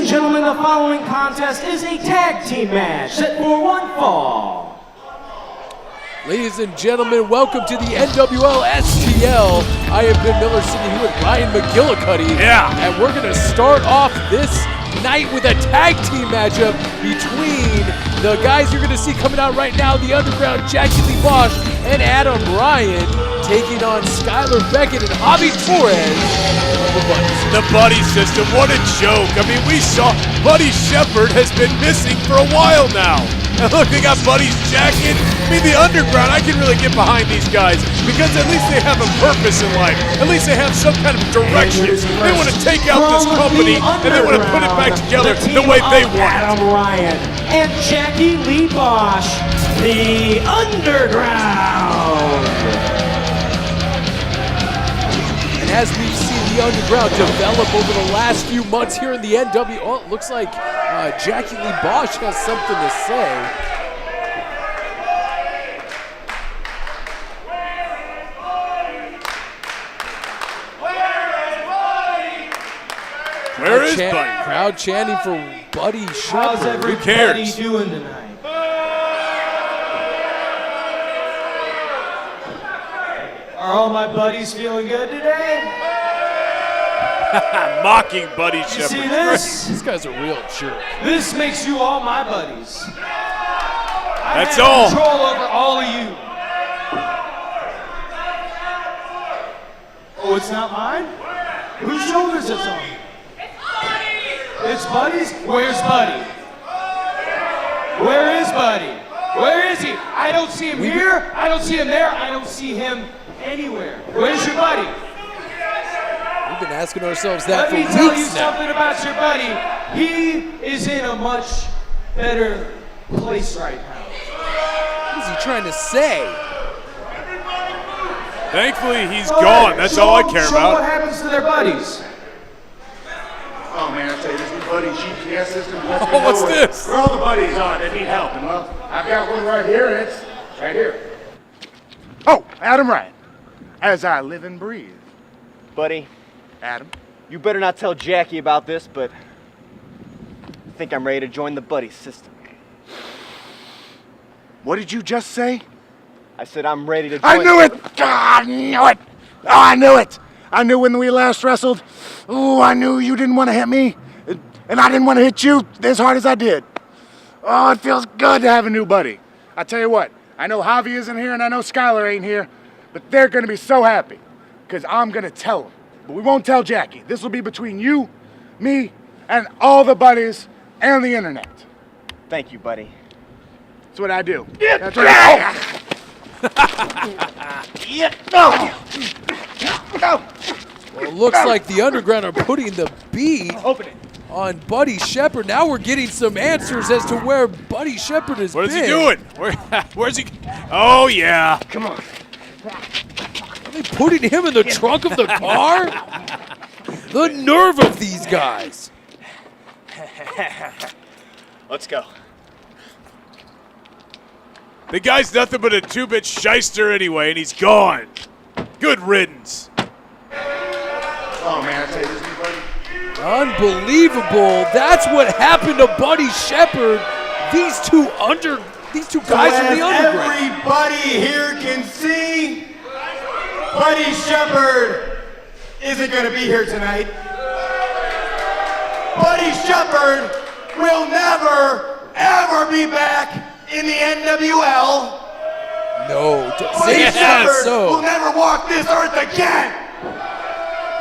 and gentlemen, the following contest is a tag team match set for one fall. Ladies and gentlemen, welcome to the NWL STL. I am Ben Miller sitting here with Ryan McGillicuddy. Yeah. And we're going to start off this night with a tag team matchup between the guys you're going to see coming out right now, the Underground, Jackie Lee Bosch and Adam Ryan, taking on Skylar Beckett and Javi Torres. The buddy system, what a joke. I mean, we saw Buddy Shepard has been missing for a while now. And look, they got Buddy's jacket. I mean, the Underground, I can really get behind these guys because at least they have a purpose in life. At least they have some kind of direction. They want to take out this company and they want to put it back together the way they want it. Adam Ryan and Jackie Lee Bosch, the Underground. And as we've seen the Underground develop over the last few months here in the NWL, oh, it looks like Jackie Lee Bosch has something to say. Where is Buddy? Crowd chanting for Buddy How's Shepard. everybody Who cares? doing tonight? Are all my buddies feeling good today? Mocking Buddy You Shepard. see this? This guy's a real jerk. This makes you all my buddies. That's I have all. control over all of you. Oh, it's not mine? Whose shoulders is it on? It's Buddy's? Where's Buddy? Where is Buddy? Where is he? I don't see him here. I don't see him there. I don't see him anywhere. Where's your buddy? We've been asking ourselves that Let for me weeks tell you now. something about your buddy. He is in a much better place right now. What is he trying to say? Thankfully, he's gone. That's all I care Show what about. happens to their buddies. Oh man, I tell you, this new buddy GPS system. Oh, what's this? Where all the buddies are that need help, and well, I've got one right here, and it's right here. Oh, Adam Ryan, as I live and breathe. Buddy, Adam, you better not tell Jackie about this, but I think I'm ready to join the buddy system. what did you just say? I said I'm ready to join. I knew it! Ah, I knew it! Oh, I knew it! I knew when we last wrestled. Oh, I knew you didn't want to hit me, and I didn't want to hit you as hard as I did. Oh, it feels good to have a new buddy. I tell you what, I know Javi isn't here and I know Skylar ain't here, but they're gonna be so happy, because I'm gonna tell them. But we won't tell Jackie. This will be between you, me, and all the buddies and the internet. Thank you, buddy. That's what I do. That's what I No! Well, it looks like the Underground are putting the beat on Buddy Shepard. Now we're getting some answers as to where Buddy Shepard has been. What is he doing? Where's he? Oh, yeah. Come on. Are they putting him in the trunk of the car? The nerve of these guys. Let's go. The guy's nothing but a two-bit shyster anyway, and he's gone. Good riddance. Oh man, I tell you, this new buddy. Unbelievable. That's what happened to Buddy Shepard. These two guys from the Underground. Everybody here can see, Buddy Shepard isn't going to be here tonight. Buddy Shepard will never, ever be back in the NWL. No, Buddy say that Shepard so. will never walk this earth again.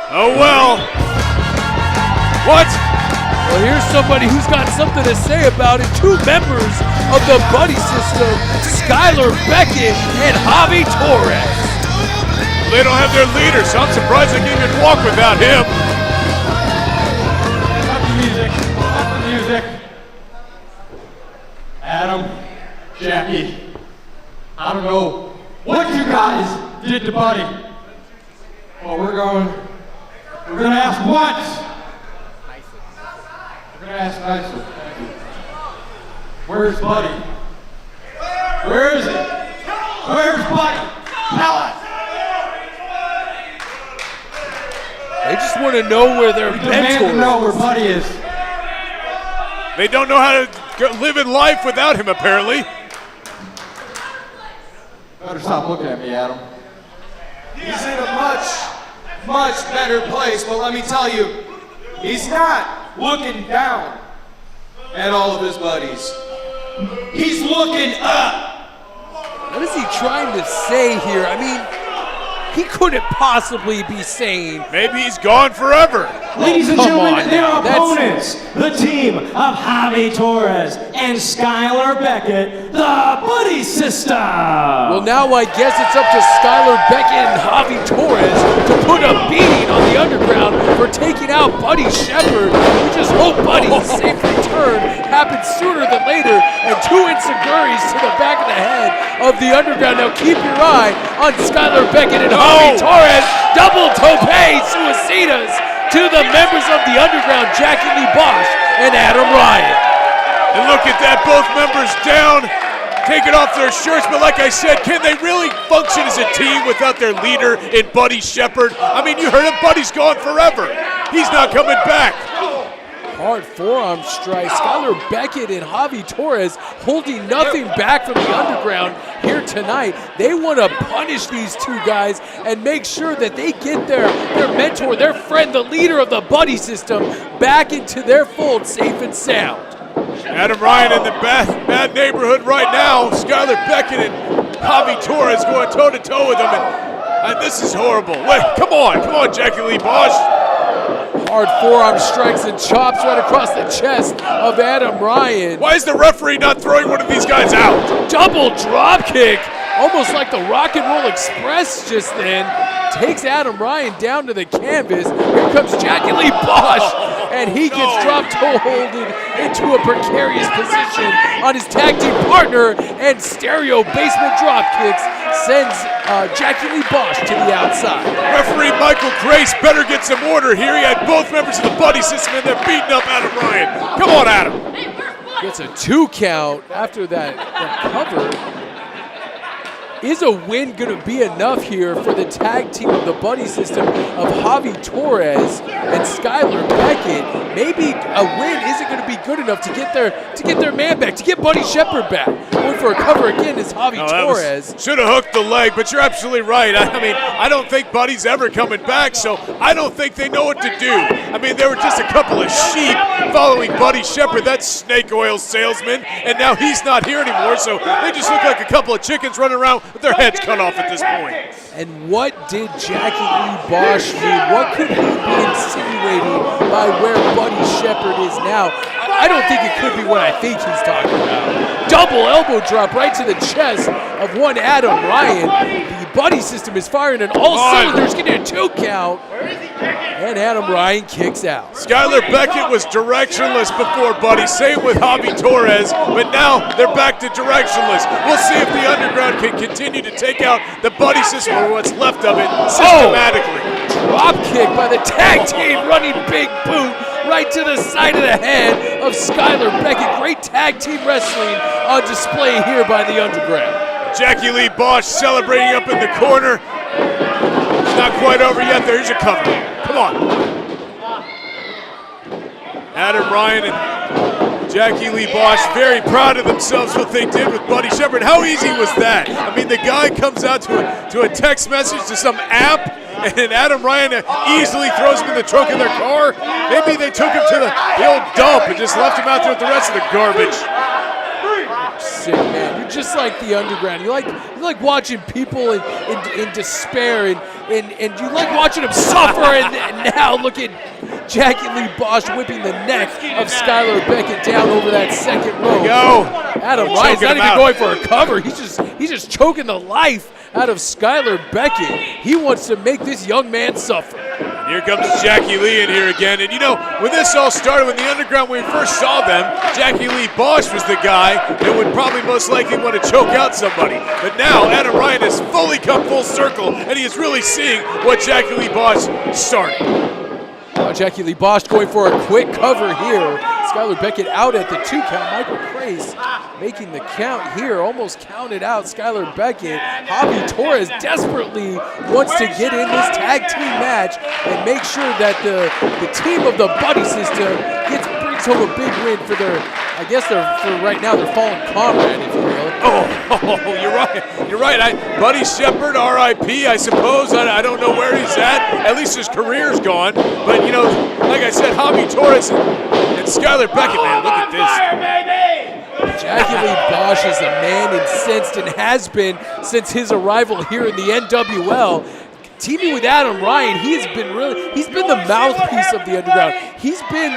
Oh, well. What? Well, here's somebody who's got something to say about it. Two members of the buddy system, Skylar Beckett and Javi Torres. Well, they don't have their leader, so I'm surprised they can even walk without him. Stop the music. Stop the music. Adam, Jackie, I don't know what you guys did to Buddy. Well, we're gonna ask once. We're gonna ask nicely. Thank you. Where's Buddy? Where is he? Where's Buddy? Tell us. They just want to know where their We demand to mentor know where is. Buddy is. They don't know how to live in life without him, apparently. Better stop looking at me, Adam. He's in a much better place, but let me tell you, he's not looking down at all of his buddies. He's looking up. What is he trying to say here? I mean, he couldn't possibly be saying. Maybe he's gone forever. Ladies and come gentlemen, on their now. opponents, the team of Javi Torres and Skylar Beckett, the Buddy System. Well, now I guess it's up to Skylar Beckett and Javi Torres to put a beating on the Underground for taking out Buddy Shepard. We just hope Buddy's safe return happens sooner than later. And 2 enziguris to the back of the head of the Underground. Now keep your eye on Skylar Beckett and Javi Torres. Double tope suicidas to the members of the Underground, Jackie Lee Bosch and Adam Ryan. And look at that, both members down, taking off their shirts. But like I said, can they really function as a team without their leader in Buddy Shepard? I mean, you heard him, Buddy's gone forever. He's not coming back. Hard forearm strike. Skylar Beckett and Javi Torres holding nothing back from the Underground here tonight. They want to punish these 2 guys and make sure that they get their mentor, their friend, the leader of the Buddy System, back into their fold safe and sound. Adam Ryan in the bad neighborhood right now. Skylar Beckett and Javi Torres going toe-to-toe with him. And this is horrible. Wait, come on, Jackie Lee Bosch. Hard forearm strikes and chops right across the chest of Adam Ryan. Why is the referee not throwing one of these guys out? Double drop kick, almost like the Rock and Roll Express just then. Takes Adam Ryan down to the canvas. Here comes Jackie Lee Bosch, and he gets dropped holded into a precarious position on his tag team partner, and stereo basement drop kicks sends Jackie Lee Bosch to the outside. Referee Michael Grace better get some order here. He had both members of the Buddy System in there beating up Adam Ryan. Come on, Adam. Gets a 2 count after that cover. Is a win going to be enough here for the tag team of the Buddy System of Javi Torres and Skylar Beckett? Maybe a win isn't going to be good enough to get their man back, to get Buddy Shepard back. Going for a cover again is Javi Torres. Should have hooked the leg, but you're absolutely right. I mean, I don't think Buddy's ever coming back, so I don't think they know what to do. I mean, they were just a couple of sheep following Buddy Shepard, that snake oil salesman, and now he's not here anymore, so they just look like a couple of chickens running around with their heads cut off at this point. And what did Jackie Lee Bosch mean? What could he be insinuating by where Buddy Shepard is now? I don't think it could be what I think he's talking about. Double elbow drop right to the chest of one Adam Ryan. The Buddy System is firing on all cylinders, getting a 2 count. And Adam Ryan kicks out. Skylar Beckett was directionless before Buddy, same with Javi Torres, but now they're back to directionless. We'll see if the Underground can continue to take out the Buddy System, or what's left of it, systematically. Drop kick by the tag team, running big boot right to the side of the head of Skylar Beckett. Great tag team wrestling on display here by the Underground. Jackie Lee Bosch celebrating up in the corner. It's not quite over yet. There's a cover. Come on. Adam Ryan and Jackie Lee Bosch very proud of themselves what they did with Buddy Shepard. How easy was that? I mean, the guy comes out to a text message to some app, and Adam Ryan easily throws him in the trunk of their car. Maybe they took him to the old dump and just left him out there with the rest of the garbage. Sick, man. You're just like the Underground. You like watching people in despair, and you like watching them suffer. And now look at Jackie Lee Bosch whipping the neck of Skylar Beckett down over that second row. Adam Ryan's not even going for a cover. He's just choking the life out of Skylar Beckett. He wants to make this young man suffer. Here comes Jackie Lee in here again. And you know, when this all started, when the Underground, when we first saw them, Jackie Lee Bosch was the guy that would probably most likely want to choke out somebody. But now Adam Ryan has fully come full circle, and he is really seeing what Jackie Lee Bosch started. Jackie Lee Bosch going for a quick cover here. Skylar Beckett out at the 2 count. Michael Crace making the count here. Almost counted out Skylar Beckett. Javi Torres desperately wants to get in this tag team match and make sure that the team of the Buddy System brings home a big win for their, I guess for right now, their fallen comrade, if you will. Oh, you're right. You're right. Buddy Shepard, R.I.P., I suppose. I don't know where he's at least his career's gone. But, you know, like I said, Javi Torres and Skylar Beckett, man, look at this. Jackie Lee Bosch is a man incensed and has been since his arrival here in the NWL. Teaming with Adam Ryan, he's been the mouthpiece of the underground. He's been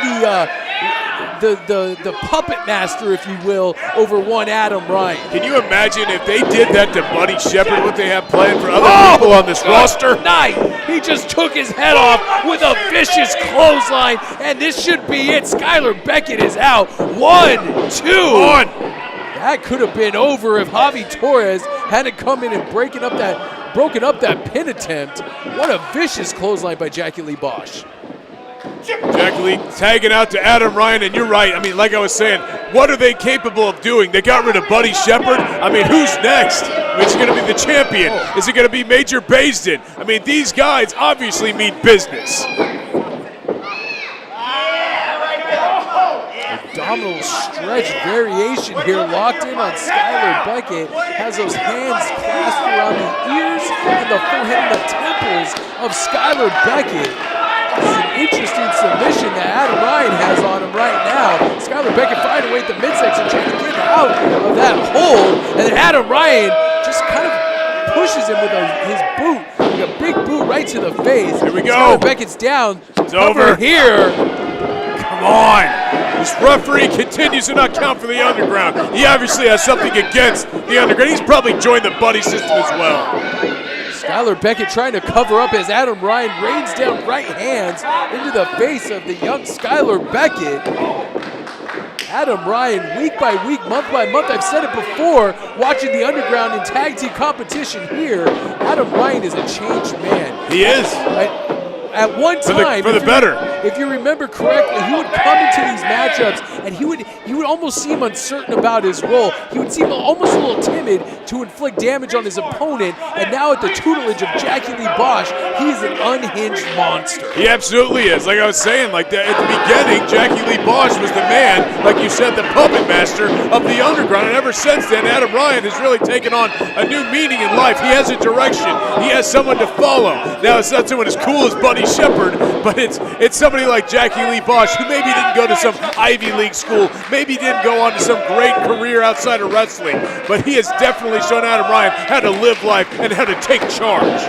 the puppet master, if you will, over one Adam Ryan. Can you imagine if they did that to Buddy Shepard, what they have planned for other people on this roster? Night! He just took his head off with a vicious clothesline, and this should be it. Skylar Beckett is out. 1, 2. That could have been over if Javi Torres hadn't come in and broken up that pin attempt. What a vicious clothesline by Jackie Lee Bosch. Jackie Lee tagging out to Adam Ryan, and you're right. I mean, like I was saying, what are they capable of doing? They got rid of Buddy Shepard. I mean, who's next? Is it going to be the champion? Is it going to be Major Baisden? I mean, these guys obviously mean business. Abdominal stretch variation here, locked in on Skylar Beckett. Has those hands clasped around the ears and the forehead and the temples of Skylar Beckett. This is an interesting submission that Adam Ryan has on him right now. Skylar Beckett finding a way at the midsection, trying to get out of that hold, and then Adam Ryan just kind of pushes him with his boot, like a big boot right to the face. Here we go. Skylar Beckett's down. It's over here. Come on. This referee continues to not count for the underground. He obviously has something against the underground. He's probably joined the buddy system as well. Skylar Beckett trying to cover up as Adam Ryan rains down right hands into the face of the young Skylar Beckett. Adam Ryan, week by week, month by month, I've said it before, watching the underground in tag team competition here, Adam Ryan is a changed man. He is. At one time, for the better. If you remember correctly, he would come into these matchups and he would almost seem uncertain about his role. He would seem almost a little timid to inflict damage on his opponent. And now at the tutelage of Jackie Lee Bosch, he is an unhinged monster. He absolutely is. Like I was saying, at the beginning, Jackie Lee Bosch was the man, like you said, the puppet master of the underground. And ever since then, Adam Ryan has really taken on a new meaning in life. He has a direction. He has someone to follow. Now it's not someone as cool as Buddy Shepard, but it's somebody like Jackie Lee Bosch, who maybe didn't go to some Ivy League school, maybe didn't go on to some great career outside of wrestling, but he has definitely shown Adam Ryan how to live life and how to take charge.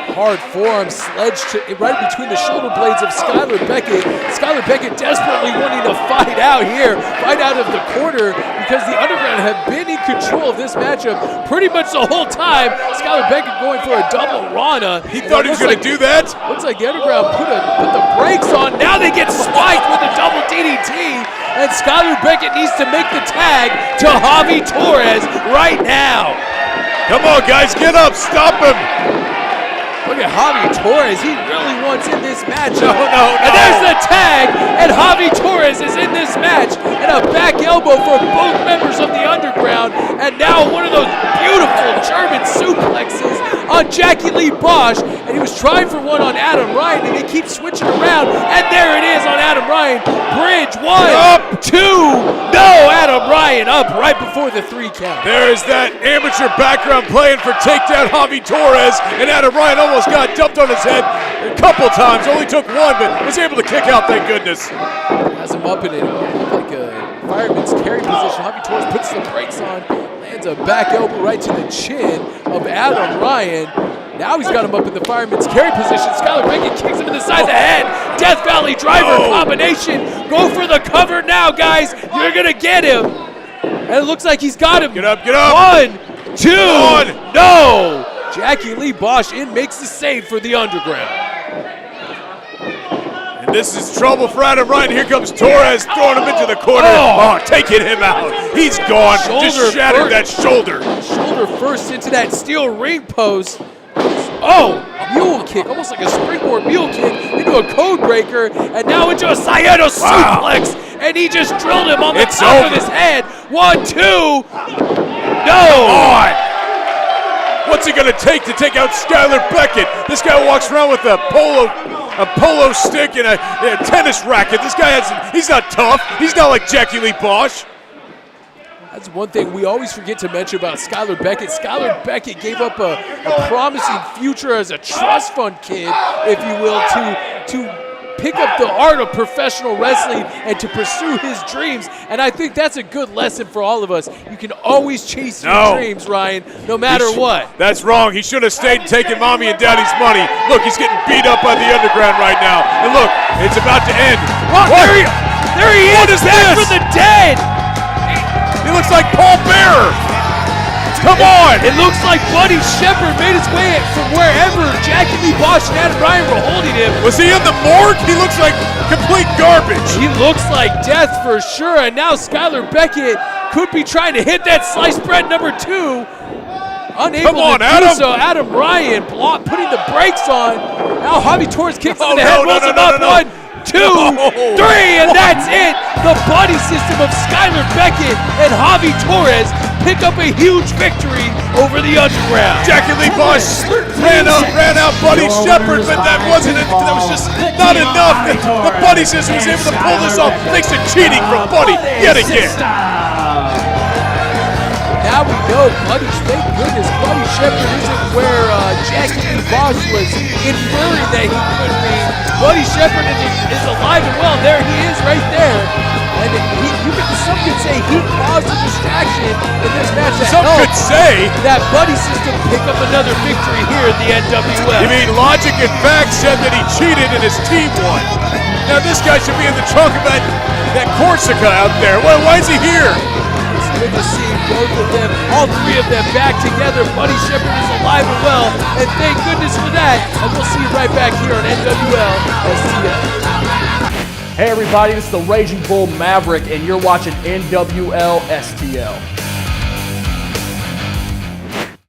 Hard forearm sledge right between the shoulder blades of Skylar Beckett. Skylar Beckett desperately wanting to fight out here, fight out of the corner, because the underground have been in control of this matchup pretty much the whole time. Skylar Beckett going for a double Rana. He thought he was going to do that? Looks like the underground put the brakes on. Now they get spiked with a double DDT, and Skylar Beckett needs to make the tag to Javi Torres right now. Come on, guys, get up, stop him. Look at Javi Torres. He really wants in this match. No. And there's the tag, and Javi Torres is in this match. And a back elbow for both members of the underground. And now one of those beautiful German suplexes on Jackie Lee Bosch. And he was trying for one on Adam Ryan, and they keep switching around. And there it is on Adam Ryan. Bridge, 1, 2. No, Adam Ryan up right before the 3 count. There is that amateur background playing for takedown Javi Torres, and Adam Ryan almost got dumped on his head a couple times. Only took one, but was able to kick out, thank goodness. Has him up in it, like a fireman's carry position. Javi Torres puts the brakes on, lands a back elbow right to the chin of Adam Ryan. Now he's got him up in the fireman's carry position. Skylar Beckett kicks him in the side of the head. Death Valley driver combination. Go for the cover now, guys. You're going to get him. And it looks like he's got him. Get up, get up. 1, 2. No. Jackie Lee Bosch makes the save for the underground. And this is trouble for Adam Ryan. Here comes Torres throwing him into the corner. Taking him out. He's gone. Just shattered that shoulder. Shoulder first into that steel ring post. A mule kick, almost like a springboard mule kick into a code breaker, and now into a Saito suplex, and he just drilled him on the top of his head. 1, 2. No. What's he going to take out Skylar Beckett? This guy walks around with a polo a polo stick and a tennis racket. This guy he's not tough. He's not like Jackie Lee Bosch. That's one thing we always forget to mention about Skylar Beckett. Skylar Beckett gave up a promising future as a trust fund kid, if you will, to pick up the art of professional wrestling and to pursue his dreams. And I think that's a good lesson for all of us. You can always chase your dreams, Ryan, no matter what. That's wrong. He should have stayed and taken mommy and daddy's money. Look, he's getting beat up by the underground right now. And look, it's about to end. Oh, there he is. What is back this? from the dead. He looks like Paul Bearer. Come on! It looks like Buddy Shepard made his way from wherever Jackie Lee Bosch and Adam Ryan were holding him. Was he in the morgue? He looks like complete garbage. He looks like death for sure, and now Skylar Beckett could be trying to hit that sliced bread number 2. Unable to do so. Adam Ryan putting the brakes on. Now Javi Torres kicks him in the head, rolls him up. 1, 2, 3, and that's it. The buddy system of Skylar Beckett and Javi Torres pick up a huge victory over the underground. Jackie Lee Bosch ran out Buddy Shepard, but that was just not enough. The buddy system was able to pull this off thanks to cheating from Buddy yet again. Now we know thank goodness Buddy Shepard isn't where Jackie Lee Bosch was inferring that he could be. Buddy Shepard is alive and well. There he is right there. And some could say he caused a distraction in this match. Some could say that Buddy system pick up another victory here in the NWL. You mean logic and fact said that he cheated and his team won? Now this guy should be in the trunk of that Corsica out there. Why is he here? It's good to see both of them, all three of them back together. Buddy Shepard is alive and well, and thank goodness for that. And we'll see you right back here on NWL STL. Hey everybody, this is the Raging Bull Maverick, and you're watching NWL STL.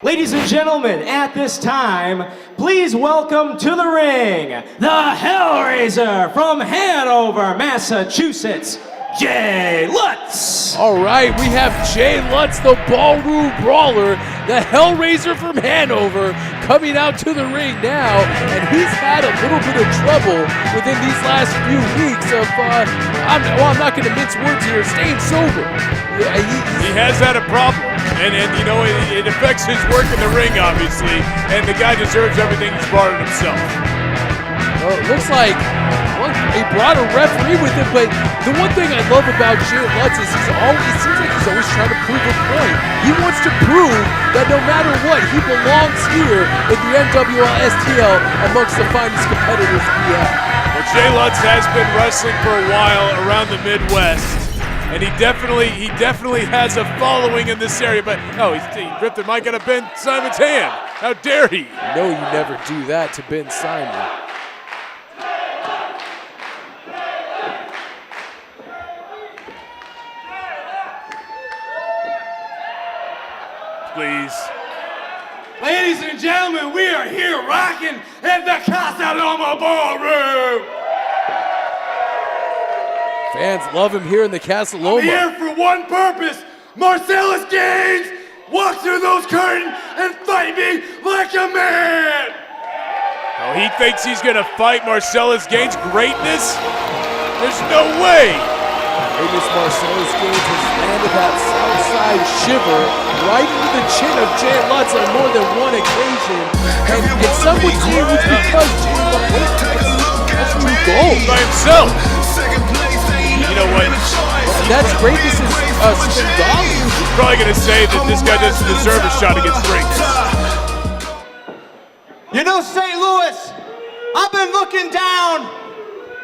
Ladies and gentlemen, at this time, please welcome to the ring, the Hellraiser from Hanover, Massachusetts, Jay Lutz. All right, we have Jay Lutz, the ballroom brawler, the Hellraiser from Hanover, coming out to the ring now, and he's had a little bit of trouble within these last few weeks of, I'm not going to mince words here, staying sober. Yeah, he has had a problem, and you know, it affects his work in the ring, obviously, and the guy deserves everything he's brought on himself. Well, it looks like he brought a referee with him, but the one thing I love about Jay Lutz is it seems like he's always trying to prove a point. He wants to prove that no matter what, he belongs here in the NWL STL amongst the finest competitors we have. Well, Jay Lutz has been wrestling for a while around the Midwest, and he definitely has a following in this area, but he ripped the mic out of Ben Simon's hand. How dare he? No, you never do that to Ben Simon. Please. Ladies and gentlemen, we are here rocking in the Castle Ballroom. Fans love him here in the Castle I'm here for one purpose. Marcellus Gaines, walk through those curtains and fight me like a man. Oh, he thinks he's gonna fight Marcellus Gaines' greatness? There's no way. Famous Marcellus Gaines has landed that Southside shiver right into the chin of Jay Lutz on more than one occasion. And some would say it was because Jay Lutz has two goals by himself. You know what? That's greatness is Spengali. He's probably gonna say that this guy doesn't deserve a shot against greatness. You know, St. Louis, I've been looking down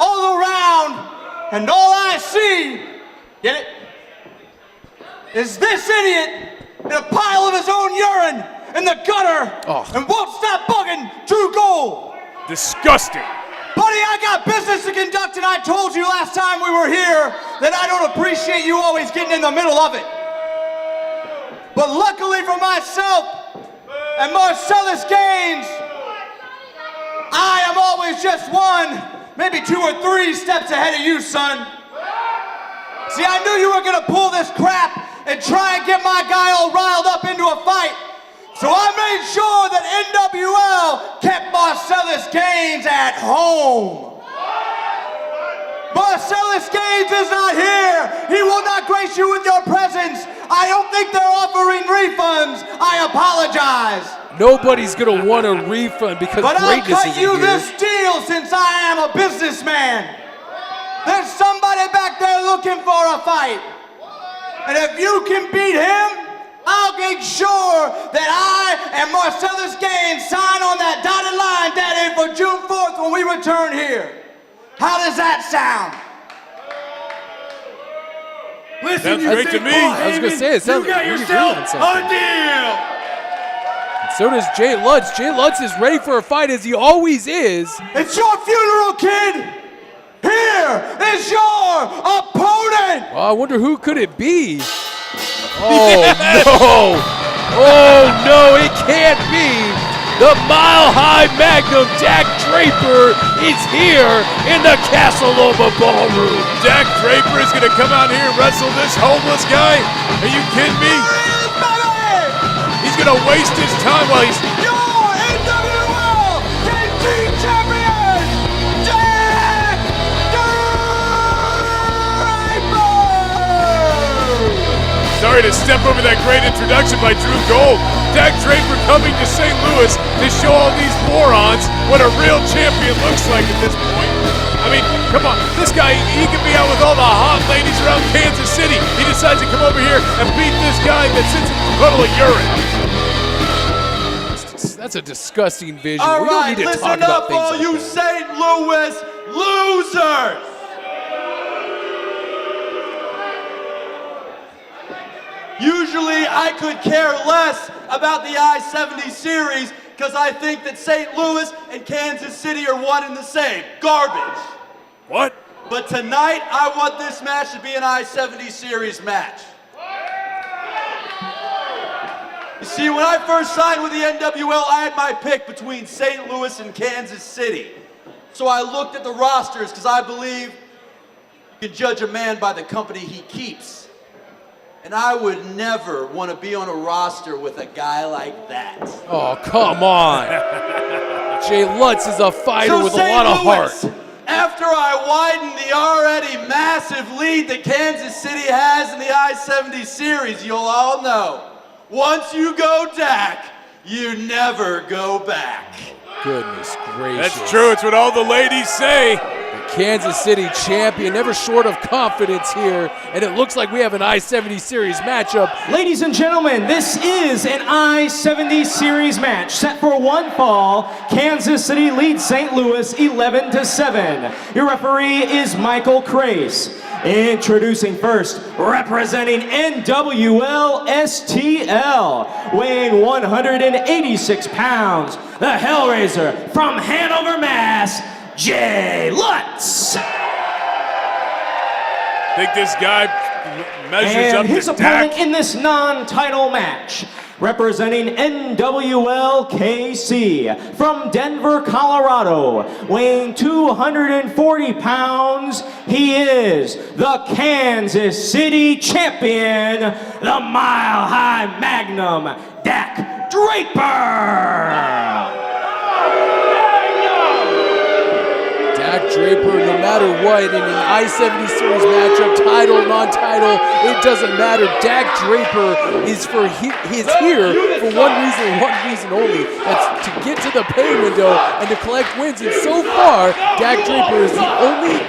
all around, and all I see, get it, is this idiot in a pile of his own urine in the gutter and won't stop bugging Drew Gold. Disgusting. Buddy, I got business to conduct, and I told you last time we were here that I don't appreciate you always getting in the middle of it. But luckily for myself and Marcellus Gaines, I am always just one, maybe 2 or 3 steps ahead of you, son. See, I knew you were gonna pull this crap and try and get my guy all riled up into a fight. So I made sure that NWL kept Marcellus Gaines' ass at home. Marcellus Gaines is not here. He will not grace you with your presence. I don't think they're offering refunds. I apologize. Nobody's gonna want a refund because But I'll greatness cut isn't you here. this deal since I am a businessman. There's somebody back there looking for a fight. And if you can beat him, I'll make sure that I and Marcellus Gaines sign on that dotted line, Daddy, for June 4th when we return here. How does that sound? Sounds great to me. I was gonna say, it sounds like you're agreeing on something. deal. And so does Jay Lutz. Jay Lutz is ready for a fight as he always is. It's your funeral, kid. Here is your opponent. Well, I wonder who could it be? Oh no! Oh no! It can't be. The Mile High Magnum Dak Draper is here in the Castle Loma Ballroom. Dak Draper is going to come out here and wrestle this homeless guy? Are you kidding me? He's going to waste his time while he's... Your NWL KT champion, Dak Draper! Sorry to step over that great introduction by Drew Gold. Dak Draper coming to St. Louis to show all these morons what a real champion looks like at this point. I mean, come on, this guy, he can be out with all the hot ladies around Kansas City. He decides to come over here and beat this guy that sits in a puddle of urine. That's a disgusting vision. All we don't right, need to talk listen about up, things all like you that. St. Louis losers! Usually I could care less about the I-70 series because I think that St. Louis and Kansas City are one and the same. Garbage. What? But tonight I want this match to be an I-70 series match. You see, when I first signed with the NWL, I had my pick between St. Louis and Kansas City. So I looked at the rosters because I believe you can judge a man by the company he keeps. And I would never want to be on a roster with a guy like that. Oh, come on. Jay Lutz is a fighter So with a St. lot of Louis, heart. after I widen the already massive lead that Kansas City has in the I-70 series, you'll all know, once you go Dak, you never go back. Goodness gracious. That's true. It's what all the ladies say. The Kansas City champion, never short of confidence here. And it looks like we have an I-70 series matchup. Ladies and gentlemen, this is an I-70 series match set for one fall. Kansas City leads St. Louis 11-7. Your referee is Michael Crace. Introducing first, representing NWL STL, weighing 186 pounds, the Hellraiser from Hanover, Mass., Jay Lutz. Think this guy measures up And his to opponent Dak? in this non-title match, representing NWL KC from Denver, Colorado, weighing 240 pounds, he is the Kansas City champion, the Mile High Magnum, Dak Draper. Dak Draper, no matter what, in an I-70 series matchup, title, non-title, it doesn't matter. Dak Draper is here for one reason and one reason only. That's to get to the pay window and to collect wins. And so far, Dak Draper is the only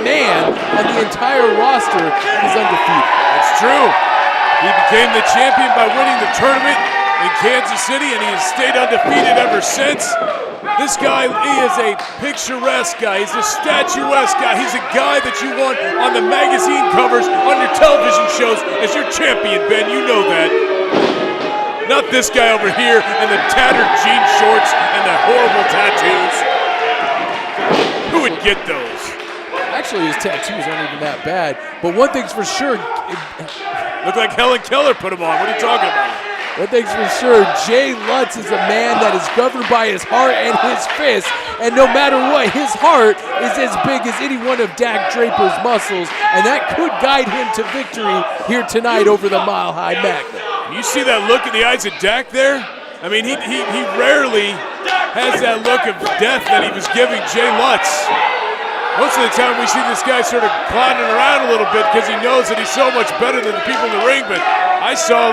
man on the entire roster that is undefeated. That's true. He became the champion by winning the tournament in Kansas City, and he has stayed undefeated ever since. This guy, he is a picturesque guy. He's a statuesque guy. He's a guy that you want on the magazine covers, on your television shows as your champion, Ben. You know that. Not this guy over here in the tattered jean shorts and the horrible tattoos. Who would get those? Actually, his tattoos aren't even that bad. But one thing's for sure, Look like Helen Keller put them on. What are you talking about? one thing's for sure, Jay Lutz is a man that is governed by his heart and his fist. And no matter what, his heart is as big as any one of Dak Draper's muscles. And that could guide him to victory here tonight over the Mile High Magnum. You see that look in the eyes of Dak there? I mean, he rarely has that look of death that he was giving Jay Lutz. Most of the time we see this guy sort of clowning around a little bit because he knows that he's so much better than the people in the ring, but I saw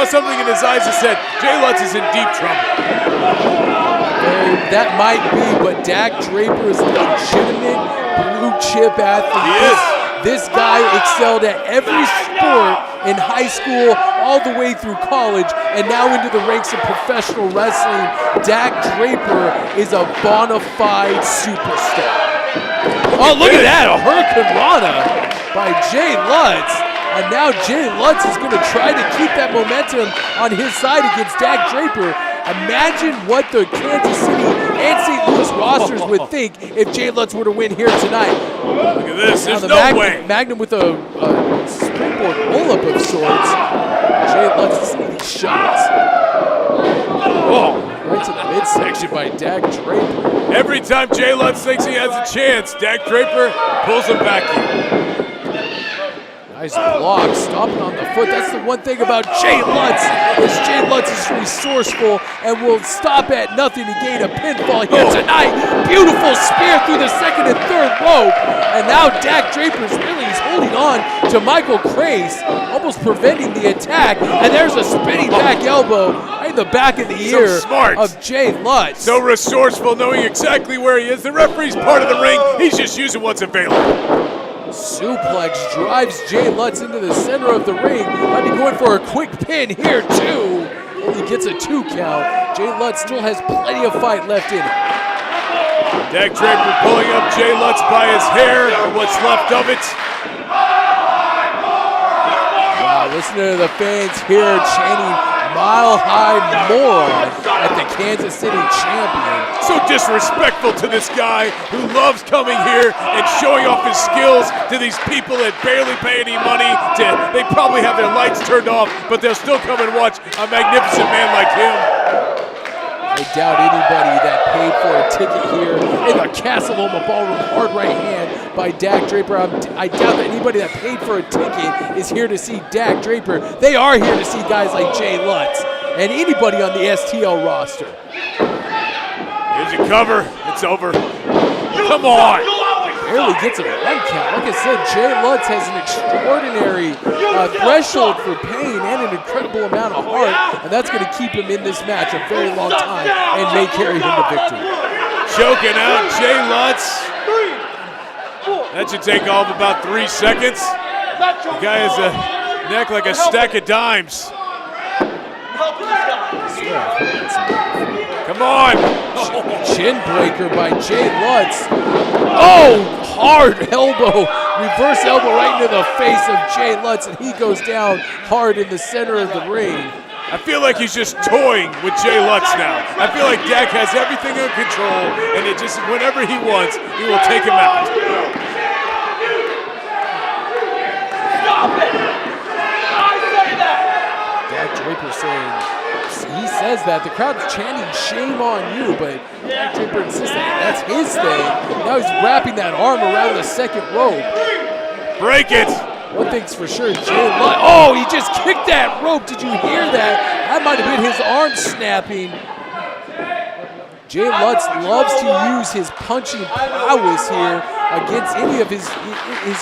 something in his eyes that said, Jay Lutz is in deep trouble. That might be, but Dak Draper is a legitimate blue chip athlete. He is. This guy excelled at every sport in high school, all the way through college, and now into the ranks of professional wrestling. Dak Draper is a bona fide superstar. Oh, look at that, a Hurricane Rana by Jay Lutz. And now Jay Lutz is going to try to keep that momentum on his side against Dak Draper. Imagine what the Kansas City and St. Louis rosters would think if Jay Lutz were to win here tonight. Look at this, there's now no way. Magnum with a springboard roll-up of sorts. Jay Lutz is seeing these shots. Oh, right to the midsection by Dak Draper. Every time Jay Lutz thinks he has a chance, Dak Draper pulls him back in. Nice block, stomping on the foot. That's the one thing about Jay Lutz, is Jay Lutz is resourceful and will stop at nothing to gain a pinfall here tonight. Beautiful spear through the second and third rope. And now Dak Draper's he's holding on to Michael Crace, almost preventing the attack. And there's a spinning back elbow right in the back of the ear of Jay Lutz. So resourceful, knowing exactly where he is. The referee's part of the ring. He's just using what's available. Suplex drives Jay Lutz into the center of the ring. Might be going for a quick pin here too. Only gets a 2 count. Jay Lutz still has plenty of fight left in him. Dak Draper pulling up Jay Lutz by his hair, or what's left of it. Wow, listen to the fans here chanting Mile High Moron at the Kansas City champion. So disrespectful to this guy who loves coming here and showing off his skills to these people that barely pay any money. They probably have their lights turned off, but they'll still come and watch a magnificent man like him. I doubt anybody that paid for a ticket here in the Castle Ballroom, hard right hand by Dak Draper. I doubt that anybody that paid for a ticket is here to see Dak Draper. They are here to see guys like Jay Lutz and anybody on the STL roster. Here's a cover. It's over. Come on. Barely gets a 1 count. Like I said, Jay Lutz has an extraordinary threshold for pain and an incredible amount of heart, and that's going to keep him in this match a very long time and may carry him to victory. Choking out Jay Lutz. That should take all of about 3 seconds. The guy has a neck like a stack of dimes. Come on. Chin breaker by Jay Lutz. Oh, hard elbow. Reverse elbow right into the face of Jay Lutz, and he goes down hard in the center of the ring. I feel like he's just toying with Jay Lutz now. I feel like Dak has everything under control, and it just, whenever he wants, he will take him out. Stop it! I say that! Dak Draper saying, he says that. The crowd's chanting shame on you, but Dak Draper insists that that's his thing. Now he's wrapping that arm around the second rope. Break it! One thing's for sure, Jay Lutz. Oh, he just kicked that rope. Did you hear that? That might have been his arm snapping. Jay Lutz loves to use his punching prowess here against any of his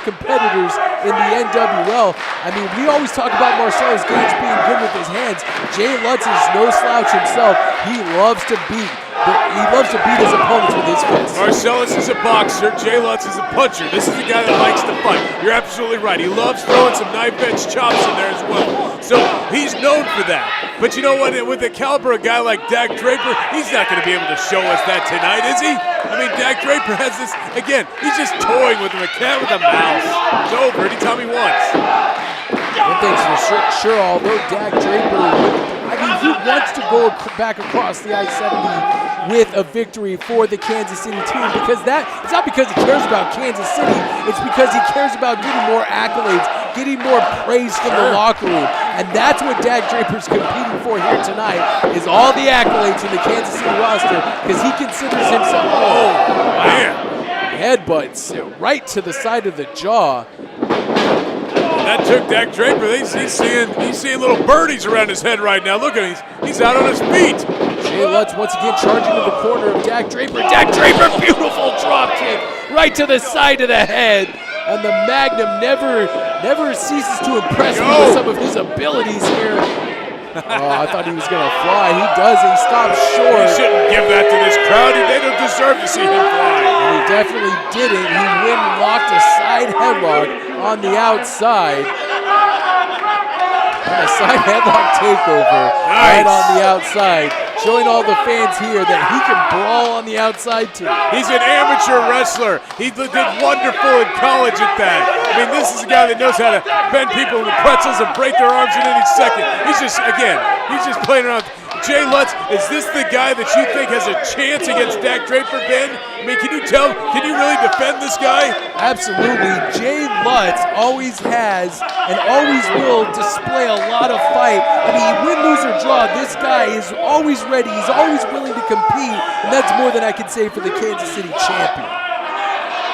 competitors in the NWL. I mean, we always talk about Marcellus Gage being good with his hands. Jay Lutz is no slouch himself. He loves to beat his opponents with his fists. Marcellus is a boxer. Jay Lutz is a puncher. This is the guy that likes to fight. You're absolutely right. He loves throwing some knife-edge chops in there as well. So he's known for that. But you know what? With the caliber of a guy like Dak Draper, he's not going to be able to show us that tonight, is he? I mean, Dak Draper has this, again, he's just toying with him, a cat with a mouse. It's over anytime he wants. One thing's for sure, although Dak Draper, he wants to go back across the I-70 with a victory for the Kansas City team, because it's not because he cares about Kansas City, it's because he cares about getting more accolades, getting more praise from the locker room. And that's what Dak Draper's competing for here tonight, is all the accolades in the Kansas City roster, because he considers himself, man, headbutts right to the side of the jaw. That took Dak Draper. He's seeing little birdies around his head right now. Look at him. He's out on his feet. Jay Lutz once again charging to the corner of Dak Draper. Dak Draper, beautiful drop kick right to the side of the head. And the Magnum never ceases to impress me with some of his abilities here. Oh, I thought he was going to fly. He doesn't. He stops short. He shouldn't give that to this crowd. They don't deserve to see him fly. And he definitely didn't. He went and locked a side headlock on the outside. And a side headlock takeover right on the outside, showing all the fans here that he can brawl on the outside too. He's an amateur wrestler. He did wonderful in college at that. I mean, this is a guy that knows how to bend people into pretzels and break their arms in any second. He's just playing around. Jay Lutz, is this the guy that you think has a chance against Dak Draper, Ben? I mean, can you really defend this guy? Absolutely. Jay Lutz always has and always will display a lot of fight. I mean, win, lose, or draw, this guy is always ready. He's always willing to compete, and that's more than I can say for the Kansas City champion.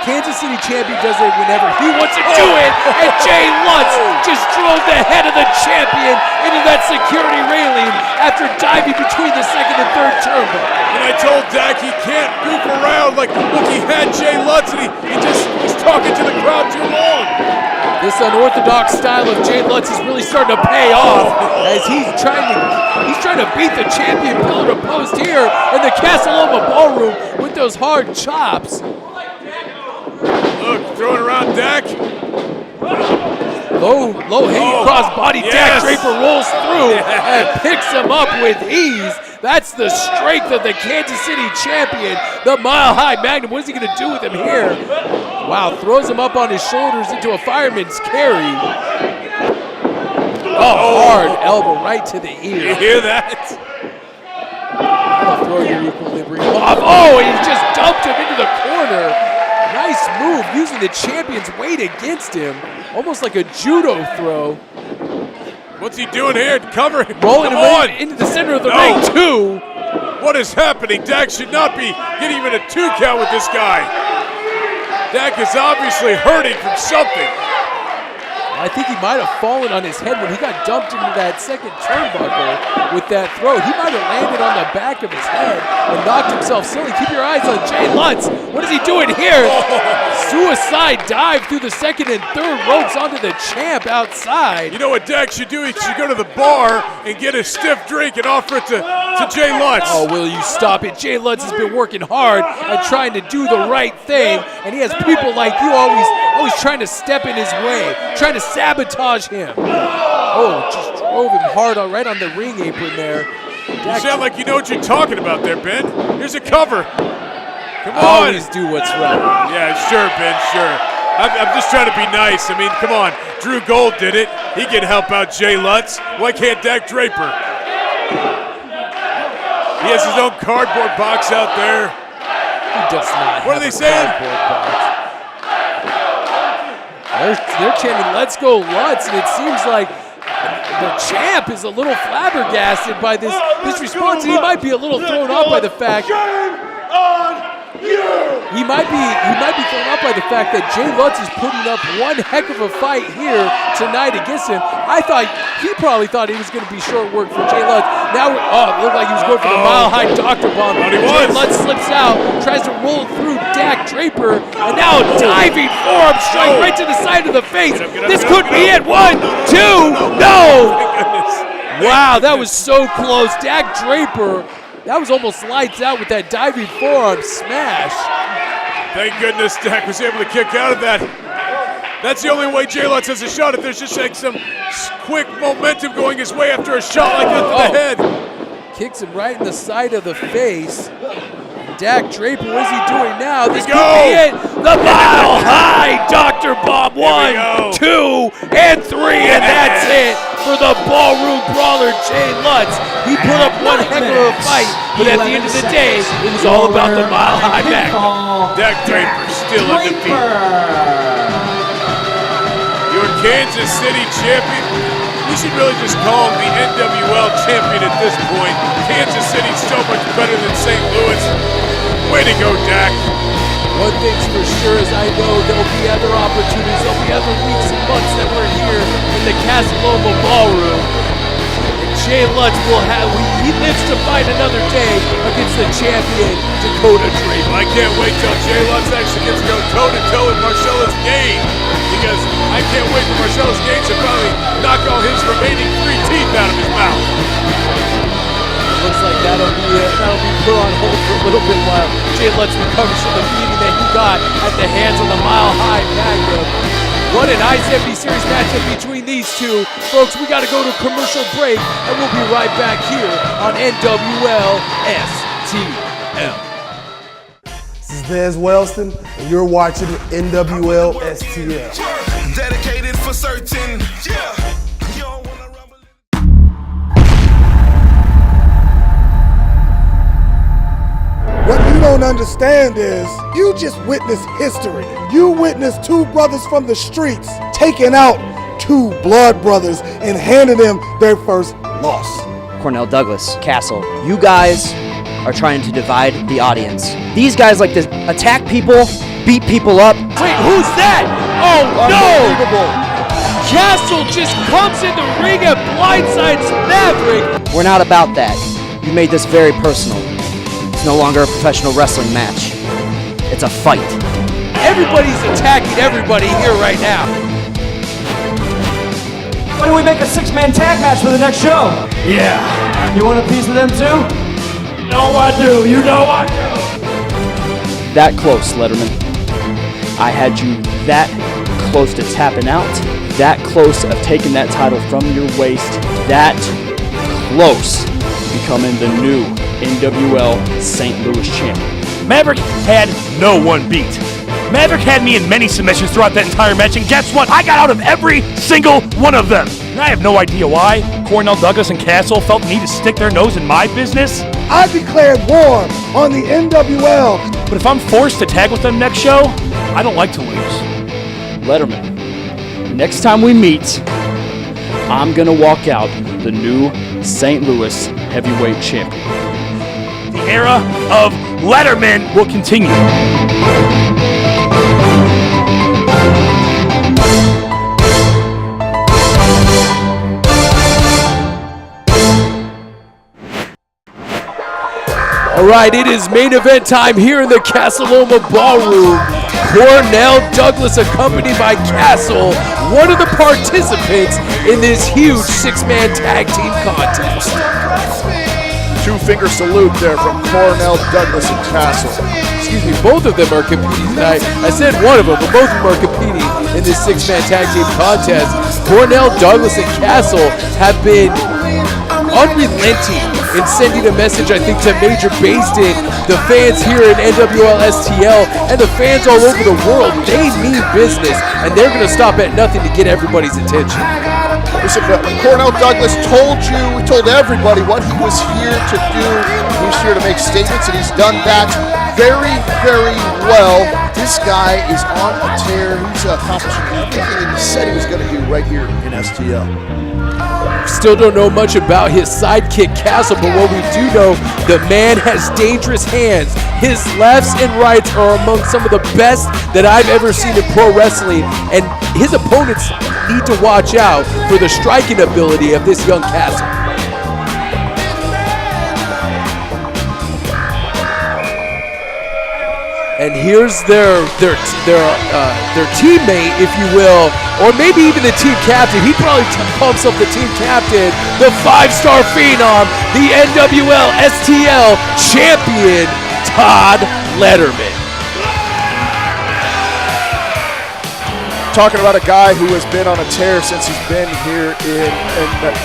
Kansas City champion does it whenever he wants to do it, and Jay Lutz just drove the head of the champion into that security railing after diving between the second and third turnbuckle. And I told Dak he can't goof around. Like, look, he had Jay Lutz, and he just was talking to the crowd too long. This unorthodox style of Jay Lutz is really starting to pay off as he's trying to beat the champion pillar to post here in the Castle ballroom with those hard chops. Look, throwing around Dak. Low hanging cross body. Dak Draper rolls through and picks him up with ease. That's the strength of the Kansas City champion, the Mile High Magnum. What is he going to do with him here? Wow, throws him up on his shoulders into a fireman's carry. Oh, hard elbow right to the ear. You hear that? That'll throw your equilibrium off. Oh, he just dumped him into the corner. Nice move, using the champion's weight against him. Almost like a judo throw. What's he doing here? Cover him. Rolling him into the center of the ring, too. What is happening? Dak should not be getting even a 2 count with this guy. Dak is obviously hurting from something. I think he might have fallen on his head when he got dumped into that second turnbuckle with that throw. He might have landed on the back of his head and knocked himself silly. Keep your eyes on Jay Lutz. What is he doing here? Suicide dive through the second and third ropes onto the champ outside. You know what Dak should do? He should go to the bar and get a stiff drink and offer it to Jay Lutz. Oh, will you stop it? Jay Lutz has been working hard at trying to do the right thing, and he has people like you always trying to step in his way, trying to sabotage him. Oh, just drove him hard right on the ring apron there. You sound like you know what you're talking about there, Ben. Here's a cover. Come on. Always do what's right. Yeah, sure, Ben, sure. I'm just trying to be nice. I mean, come on. Drew Gold did it. He can help out Jay Lutz. Why can't Dak Draper? He has his own cardboard box out there. He does not. What are they saying? They're chanting, "Let's go Lutz," and it seems like the champ is a little flabbergasted by this response. He might be a little thrown off by the fact. He might be thrown off by the fact that Jay Lutz is putting up one heck of a fight here tonight against him. He probably thought he was going to be short work for Jay Lutz. Now, it looked like he was going for the Mile High Doctor Bomb. Jay Lutz slips out, tries to roll through Dak Draper, and now a diving forearm strike right to the side of the face. This could be it. 1, 2, no! Wow, that was so close. Dak Draper. That was almost lights out with that diving forearm smash. Thank goodness Dak was able to kick out of that. That's the only way Jay Lutz has a shot, if there's just like some quick momentum going his way after a shot like that to the head. Kicks him right in the side of the face. Dak Draper, what is he doing now? This could go. be it. The Mile High Dr. Bomb. 1, 2, and 3, and that's it for the ballroom brawler Jay Lutz. He put up one heck of a fight, but at the end of the day, it was all about the Mile High Magnum. Dak Draper still undefeated. Your Kansas City champion. You should really just call him the NWL champion at this point. Kansas City's so much better than St. Louis. Way to go, Dak. One thing's for sure is I know there'll be other opportunities, there'll be other weeks and months that we're here in the Castle Ballroom. And Jay Lutz he lives to fight another day against the champion, Dakota Draper. I can't wait till Jay Lutz actually gets to go toe-to-toe with Marcellus Gain, because I can't wait for Marcellus Gain to finally knock all his remaining 3 teeth out of his mouth. Looks like that'll be put on hold for a little bit while Jay Lutz recovers from the beating that he got at the hands of the Mile High Magnum. What an I-70 Series matchup between these two. Folks, we got to go to a commercial break, and we'll be right back here on NWL STL. This is Des Wellston, and you're watching NWL STL. Dedicated for certain, yeah. What you don't understand is you just witnessed history. You witnessed 2 brothers from the streets taking out 2 blood brothers and handing them their first loss. Cornell Douglas, Castle, you guys are trying to divide the audience. These guys like to attack people, beat people up. Wait, who's that? Oh no! Castle just comes in the ring and blindsides Maverick. We're not about that. You made this very personal. It's no longer a professional wrestling match. It's a fight. Everybody's attacking everybody here right now. Why don't we make a 6-man tag match for the next show? Yeah. You want a piece of them too? No, I do. You know I do. That close, Letterman. I had you that close to tapping out, that close of taking that title from your waist, that close to becoming the new NWL St. Louis champion. Maverick had no one beat. Maverick had me in many submissions throughout that entire match, and guess what? I got out of every single one of them. And I have no idea why Cornell Douglas and Castle felt the need to stick their nose in my business. I declared war on the NWL. But if I'm forced to tag with them next show, I don't like to lose. Letterman, next time we meet, I'm gonna walk out the new St. Louis heavyweight champion. The era of Letterman will continue. All right, it is main event time here in the Castle Ballroom. Cornell Douglas, accompanied by Castle, one of the participants in this huge 6-man tag team contest. 2-finger salute there from Cornell Douglas and Castle. Excuse me, both of them are competing tonight. I said one of them, but both of them are competing in this 6-man tag team contest. Cornell Douglas and Castle have been unrelenting in sending a message, I think, to Major Basden, the fans here in NWL STL, and the fans all over the world. They mean business, and they're going to stop at nothing to get everybody's attention. Listen, Cornell Douglas told everybody what he was here to do. He was here to make statements, and he's done that very, very well. This guy is on a tear. He's accomplishing everything that he said he was going to do right here in STL. Still don't know much about his sidekick Castle, but what we do know, the man has dangerous hands. His lefts and rights are among some of the best that I've ever seen in pro wrestling, and his opponents need to watch out for the striking ability of this young Castle. And here's their teammate, if you will, or maybe even the team captain. He probably pumps up the team captain, the 5-star phenom, the NWL STL champion, Todd Letterman. Talking about a guy who has been on a tear since he's been here in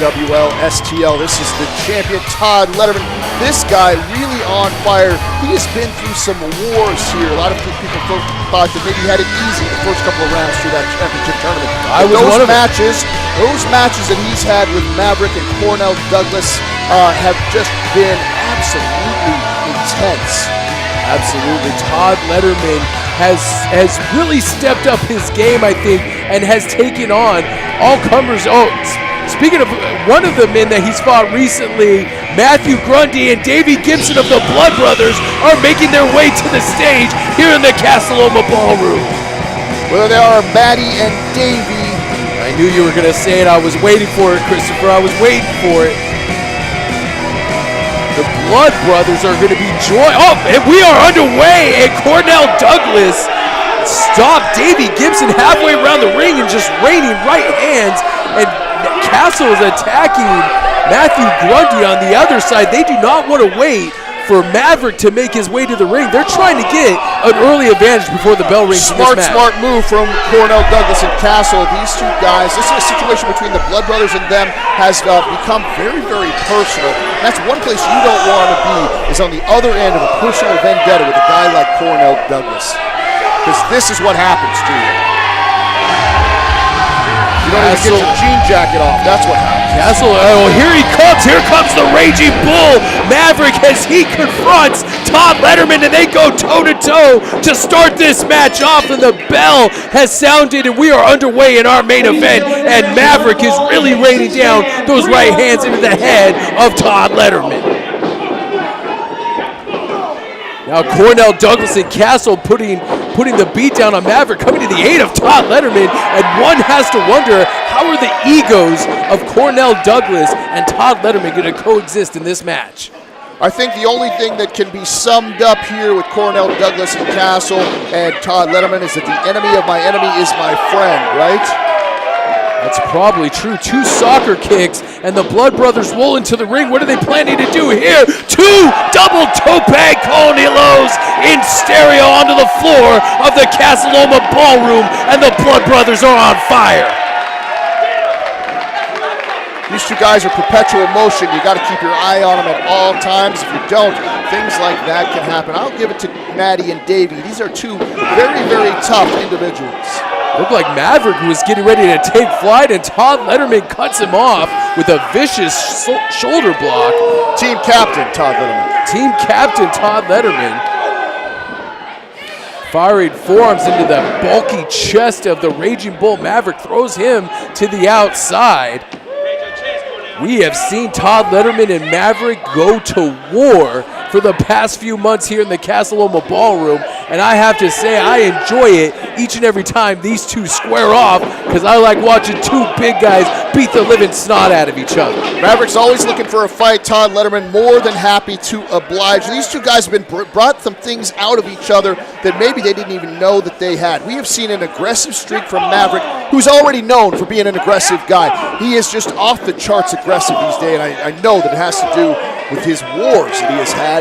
NWL STL. This is the champion, Todd Letterman. This guy really on fire. He has been through some wars here. A lot of people thought that maybe he had it easy the first couple of rounds through that championship tournament. Those matches that he's had with Maverick and Cornell Douglas have just been absolutely intense. Absolutely. Todd Letterman has really stepped up his game, I think, and has taken on all comers. Oh, speaking of one of the men that he's fought recently, Matthew Grundy and Davey Gibson of the Blood Brothers are making their way to the stage here in the Castle Ballroom. Well, there are Maddie and Davey. I knew you were going to say it. I was waiting for it, Christopher. I was waiting for it. The Blood Brothers are going to be and we are underway, and Cornell Douglas stopped Davey Gibson halfway around the ring and just raining right hands, and Castle is attacking Matthew Grundy on the other side. They do not want to wait for Maverick to make his way to the ring. They're trying to get an early advantage before the bell rings. Smart move from Cornell Douglas and Castle. These two guys, this is a situation between the Blood Brothers and them has become very, very personal. That's one place you don't want to be, is on the other end of a personal vendetta with a guy like Cornell Douglas. Because this is what happens to you. You don't even get your jean jacket off. That's what happens. Castle, here he comes. Here comes the Raging Bull. Maverick as he confronts Todd Letterman, and they go toe-to-toe to start this match off, and the bell has sounded, and we are underway in our main event, and Maverick is really raining down those right hands into the head of Todd Letterman. Now Cornell Douglas and Castle putting the beat down on Maverick, coming to the aid of Todd Letterman, and one has to wonder, how are the egos of Cornell Douglas and Todd Letterman going to coexist in this match? I think the only thing that can be summed up here with Cornell Douglas and Castle and Todd Letterman is that the enemy of my enemy is my friend, right? That's probably true. 2 soccer kicks, and the Blood Brothers roll into the ring. What are they planning to do here? 2 double tope Conilos in stereo onto the floor of the Castle Ballroom, and the Blood Brothers are on fire. These two guys are perpetual motion. You got to keep your eye on them at all times. If you don't, things like that can happen. I'll give it to Maddie and Davey. These are 2 very, very tough individuals. Looked like Maverick was getting ready to take flight, and Todd Letterman cuts him off with a vicious shoulder block. Team captain, Todd Letterman. Team captain, Todd Letterman. Firing forearms into the bulky chest of the Raging Bull. Maverick throws him to the outside. We have seen Todd Letterman and Maverick go to war for the past few months here in the Castle Ballroom, and I have to say I enjoy it each and every time these two square off, because I like watching 2 big guys beat the living snot out of each other. Maverick's always looking for a fight. Todd Letterman more than happy to oblige. These 2 guys have been brought some things out of each other that maybe they didn't even know that they had. We have seen an aggressive streak from Maverick, who's already known for being an aggressive guy. He is just off the charts aggressive these days, and I know that it has to do with his wars that he has had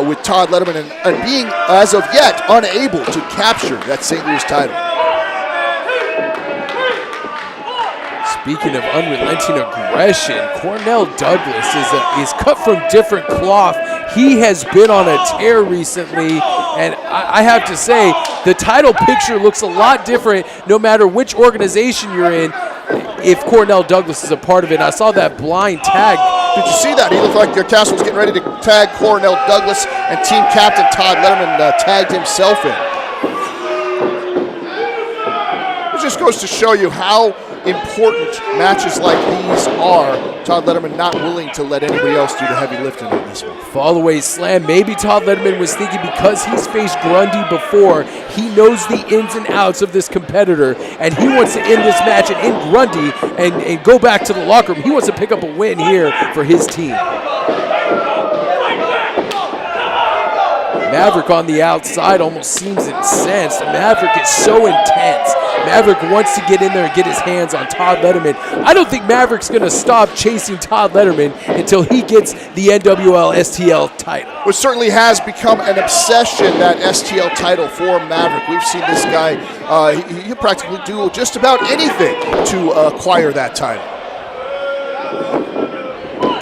with Todd Letterman and being, as of yet, unable to capture that St. Louis title. Speaking of unrelenting aggression, Cornell Douglas is cut from different cloth. He has been on a tear recently, and I have to say, the title picture looks a lot different no matter which organization you're in, if Cornell Douglas is a part of it. I saw that blind tag. Did you see that? He looked like Castle was getting ready to tag Cornell Douglas, and team captain Todd Letterman tagged himself in. It just goes to show you how important matches like these are. Todd Letterman not willing to let anybody else do the heavy lifting on this one. Fallaway slam. Maybe Todd Letterman was thinking, because he's faced Grundy before, he knows the ins and outs of this competitor, and he wants to end this match and end Grundy and go back to the locker room. He wants to pick up a win here for his team. Maverick on the outside almost seems incensed. Maverick is so intense. Maverick wants to get in there and get his hands on Todd Letterman. I don't think Maverick's going to stop chasing Todd Letterman until he gets the NWL STL title. Which certainly has become an obsession, that STL title for Maverick. We've seen this guy, he'll practically do just about anything to acquire that title.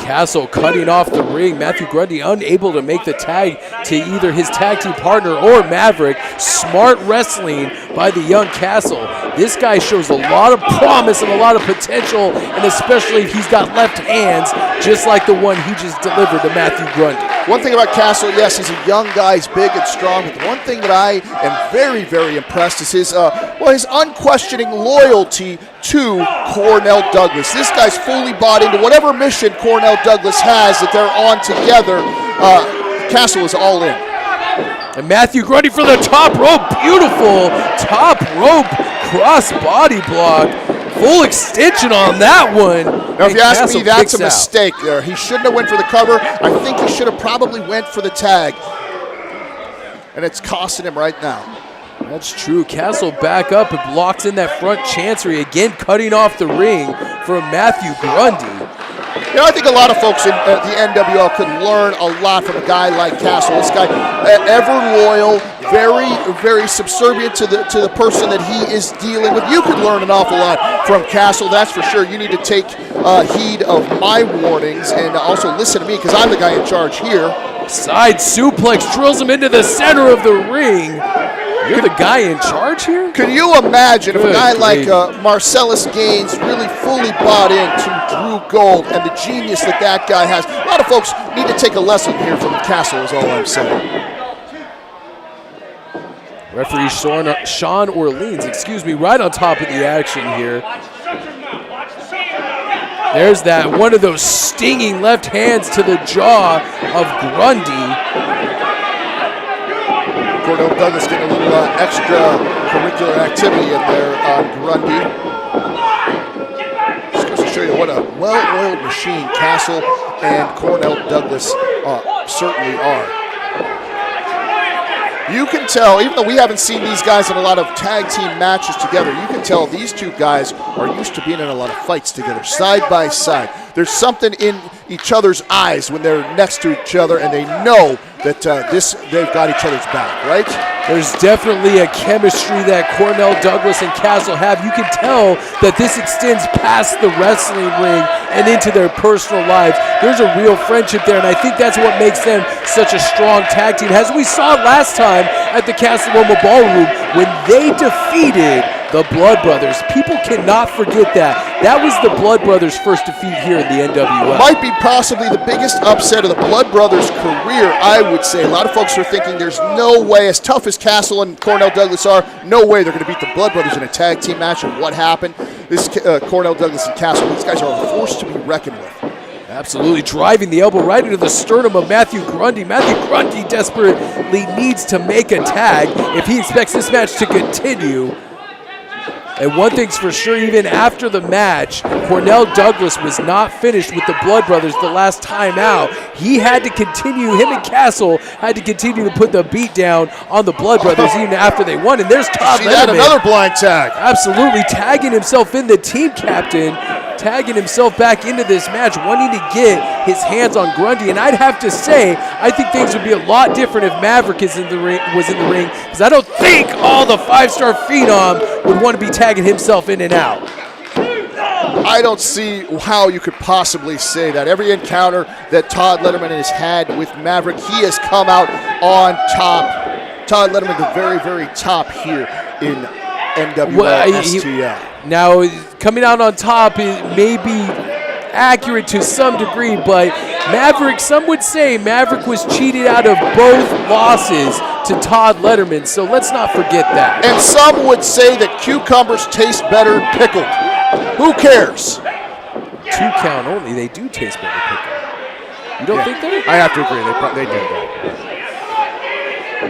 Castle cutting off the ring. Matthew Grundy unable to make the tag to either his tag team partner or Maverick. Smart wrestling by the young Castle. This guy shows a lot of promise and a lot of potential, and especially if he's got left hands, just like the one he just delivered to Matthew Grundy. One thing about Castle, yes, he's a young guy, he's big and strong, but the one thing that I am very, very impressed is his unquestioning loyalty to Cornell Douglas. This guy's fully bought into whatever mission Cornell Douglas has that they're on together. Castle is all in. And Matthew Grundy for the top rope. Beautiful top rope cross body block. Full extension on that one. Now, if you ask me, that's a mistake there. He shouldn't have went for the cover. I think he should have probably went for the tag. And it's costing him right now. That's true. Castle back up and blocks in that front chancery. Again, cutting off the ring from Matthew Grundy. You know, I think a lot of folks in the NWL could learn a lot from a guy like Castle. This guy, ever loyal, very, very subservient to the person that he is dealing with. You could learn an awful lot from Castle, that's for sure. You need to take heed of my warnings and also listen to me because I'm the guy in charge here. Side suplex drills him into the center of the ring. You're the guy in charge here? Can you imagine if a guy like Marcellus Gaines really fully bought into Drew Gold and the genius that guy has? A lot of folks need to take a lesson here from Castle is all I'm saying. Referee Sean Orleans, right on top of the action here. There's that one of those stinging left hands to the jaw of Grundy. Cornell Douglas getting a little extracurricular activity in there on Grundy. Just goes to show you what a well-oiled machine Castle and Cornell Douglas certainly are. You can tell, even though we haven't seen these guys in a lot of tag team matches together, you can tell these two guys are used to being in a lot of fights together, side by side. There's something in each other's eyes when they're next to each other, and they know that they've got each other's back, right? There's definitely a chemistry that Cornell Douglas and Castle have. You can tell that this extends past the wrestling ring and into their personal lives. There's a real friendship there, and I think that's what makes them such a strong tag team. As we saw last time at the Castle Roma Ballroom, when they defeated the Blood Brothers. People cannot forget that. That was the Blood Brothers' first defeat here in the NWL. Might be possibly the biggest upset of the Blood Brothers' career, I would say. A lot of folks are thinking there's no way, as tough as Castle and Cornell Douglas are, no way they're going to beat the Blood Brothers in a tag team match. And what happened? This Cornell Douglas and Castle, these guys are a force to be reckoned with. Absolutely driving the elbow right into the sternum of Matthew Grundy. Matthew Grundy desperately needs to make a tag if he expects this match to continue. And one thing's for sure, even after the match, Cornell Douglas was not finished with the Blood Brothers the last time out. He had to continue, him and Castle had to continue to put the beat down on the Blood Brothers even after they won. And there's Todd Letterman. Another blind tag. Absolutely, tagging himself in, the team captain, tagging himself back into this match, wanting to get his hands on Grundy. And I'd have to say, I think things would be a lot different if Maverick was in the ring, because I don't think all the five-star Phenom would want to be tagging himself in and out. I don't see how you could possibly say that. Every encounter that Todd Letterman has had with Maverick, he has come out on top. Todd Letterman, the very, very top here in NWL STL. Now, coming out on top, it may be accurate to some degree, but Maverick, some would say Maverick was cheated out of both losses to Todd Letterman, so let's not forget that. And some would say that cucumbers taste better pickled. Who cares? 2 count only, they do taste better pickled. You don't think that? I have to agree, they do.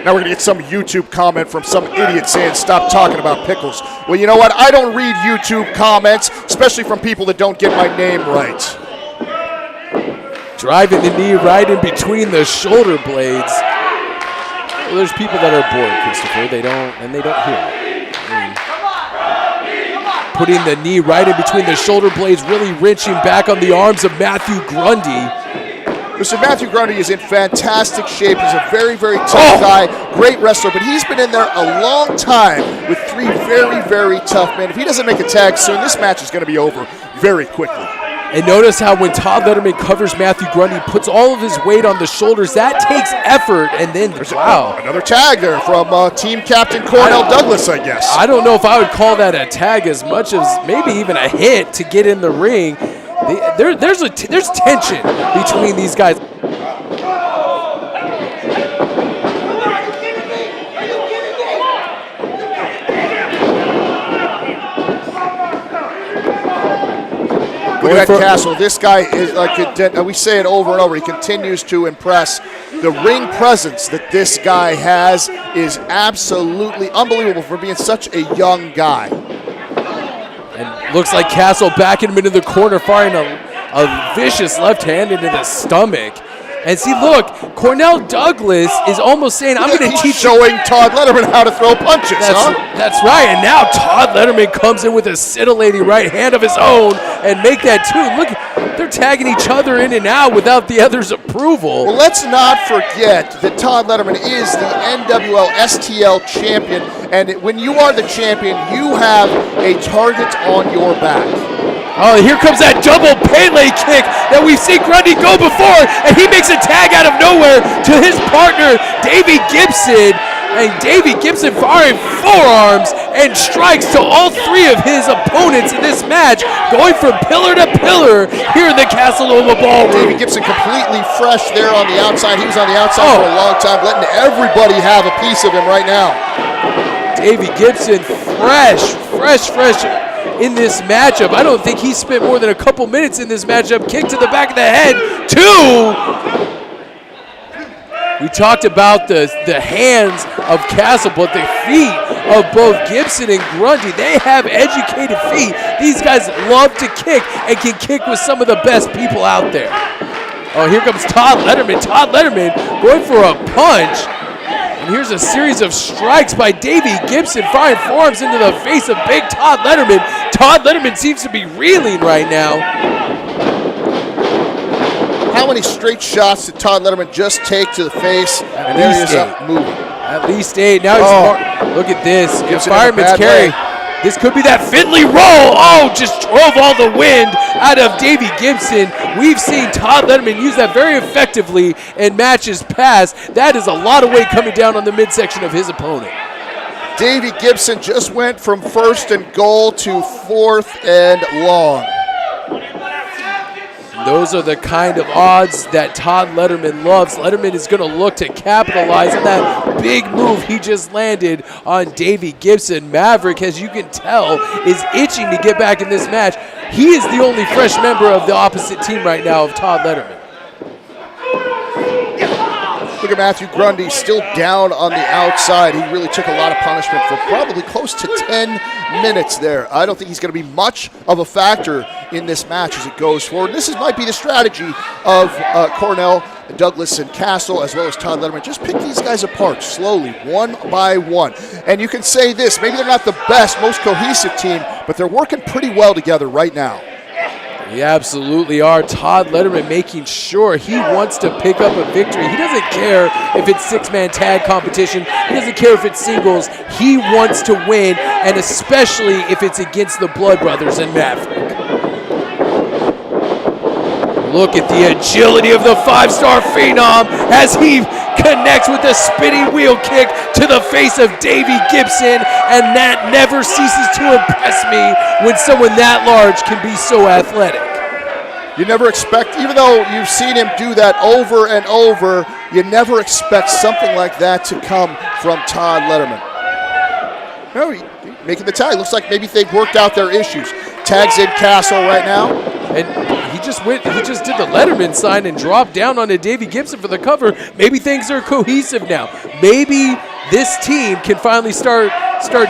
Now we're going to get some YouTube comment from some idiot saying, stop talking about pickles. Well, you know what? I don't read YouTube comments, especially from people that don't get my name right. Driving the knee right in between the shoulder blades. Well, there's people that are bored, Christopher. They don't hear it. Putting the knee right in between the shoulder blades, really wrenching back on the arms of Matthew Grundy. Mr. Matthew Grundy is in fantastic shape. He's a very, very tough guy, great wrestler, but he's been in there a long time with 3 very, very tough men. If he doesn't make a tag soon, this match is going to be over very quickly. And notice how when Todd Letterman covers Matthew Grundy, puts all of his weight on the shoulders, that takes effort, and then, wow. Another tag there from team captain Cornell Douglas, I guess. I don't know if I would call that a tag as much as maybe even a hit to get in the ring. There's tension between these guys. Look at Castle. This guy is like, we say it over and over, he continues to impress. The ring presence that this guy has is absolutely unbelievable for being such a young guy. And looks like Castle backing him into the corner, firing a vicious left hand into the stomach. And see, look, Cornell Douglas is almost saying, I'm going to teach showing Todd Letterman how to throw punches, That's right, and now Todd Letterman comes in with a scintillating right hand of his own and make that too. Look, they're tagging each other in and out without the other's approval. Well, let's not forget that Todd Letterman is the NWL STL champion, and when you are the champion, you have a target on your back. Oh, here comes that double Pele kick that we've seen Grundy go before, and he makes a tag out of nowhere to his partner, Davey Gibson. And Davey Gibson firing forearms and strikes to all three of his opponents in this match, going from pillar to pillar here in the Castle Nova Ballroom. Davey Gibson completely fresh there on the outside. He was on the outside for a long time, letting everybody have a piece of him right now. Davey Gibson fresh in this matchup. I don't think he spent more than a couple minutes in this matchup. Kick to the back of the head. We talked about the hands of Castle, but the feet of both Gibson and Grundy, they have educated feet. These guys love to kick and can kick with some of the best people out there. Oh, here comes Todd Letterman. Todd Letterman going for a punch. And here's a series of strikes by Davey Gibson, firing forearms into the face of big Todd Letterman. Todd Letterman seems to be reeling right now. How many straight shots did Todd Letterman just take to the face? And there he is up moving. At least 8. Now he's look at this. Good fireman's carry. This could be that Finley roll. Oh, just drove all the wind out of Davey Gibson. We've seen Todd Letterman use that very effectively in matches past. That is a lot of weight coming down on the midsection of his opponent. Davey Gibson just went from 1st and goal to 4th and long. Those are the kind of odds that Todd Letterman loves. Letterman is going to look to capitalize on that big move he just landed on Davey Gibson. Maverick, as you can tell, is itching to get back in this match. He is the only fresh member of the opposite team right now of Todd Letterman. Look at Matthew Grundy still down on the outside. He really took a lot of punishment for probably close to 10 minutes there. I don't think he's going to be much of a factor in this match as it goes forward. This might be the strategy of Cornell, Douglas, and Castle, as well as Todd Letterman. Just pick these guys apart slowly, one by one. And you can say this, maybe they're not the best, most cohesive team, but they're working pretty well together right now. They absolutely are. Todd Letterman making sure he wants to pick up a victory. He doesn't care if it's 6-man tag competition. He doesn't care if it's singles. He wants to win, and especially if it's against the Blood Brothers and Maverick. Look at the agility of the 5-star Phenom as he connects with a spinning wheel kick to the face of Davey Gibson, and that never ceases to impress me when someone that large can be so athletic. You never expect, even though you've seen him do that over and over, you never expect something like that to come from Todd Letterman. No, making the tag. Looks like maybe they've worked out their issues. Tags in Castle right now. And he just did the Letterman sign and dropped down onto Davey Gibson for the cover. Maybe things are cohesive now. Maybe this team can finally start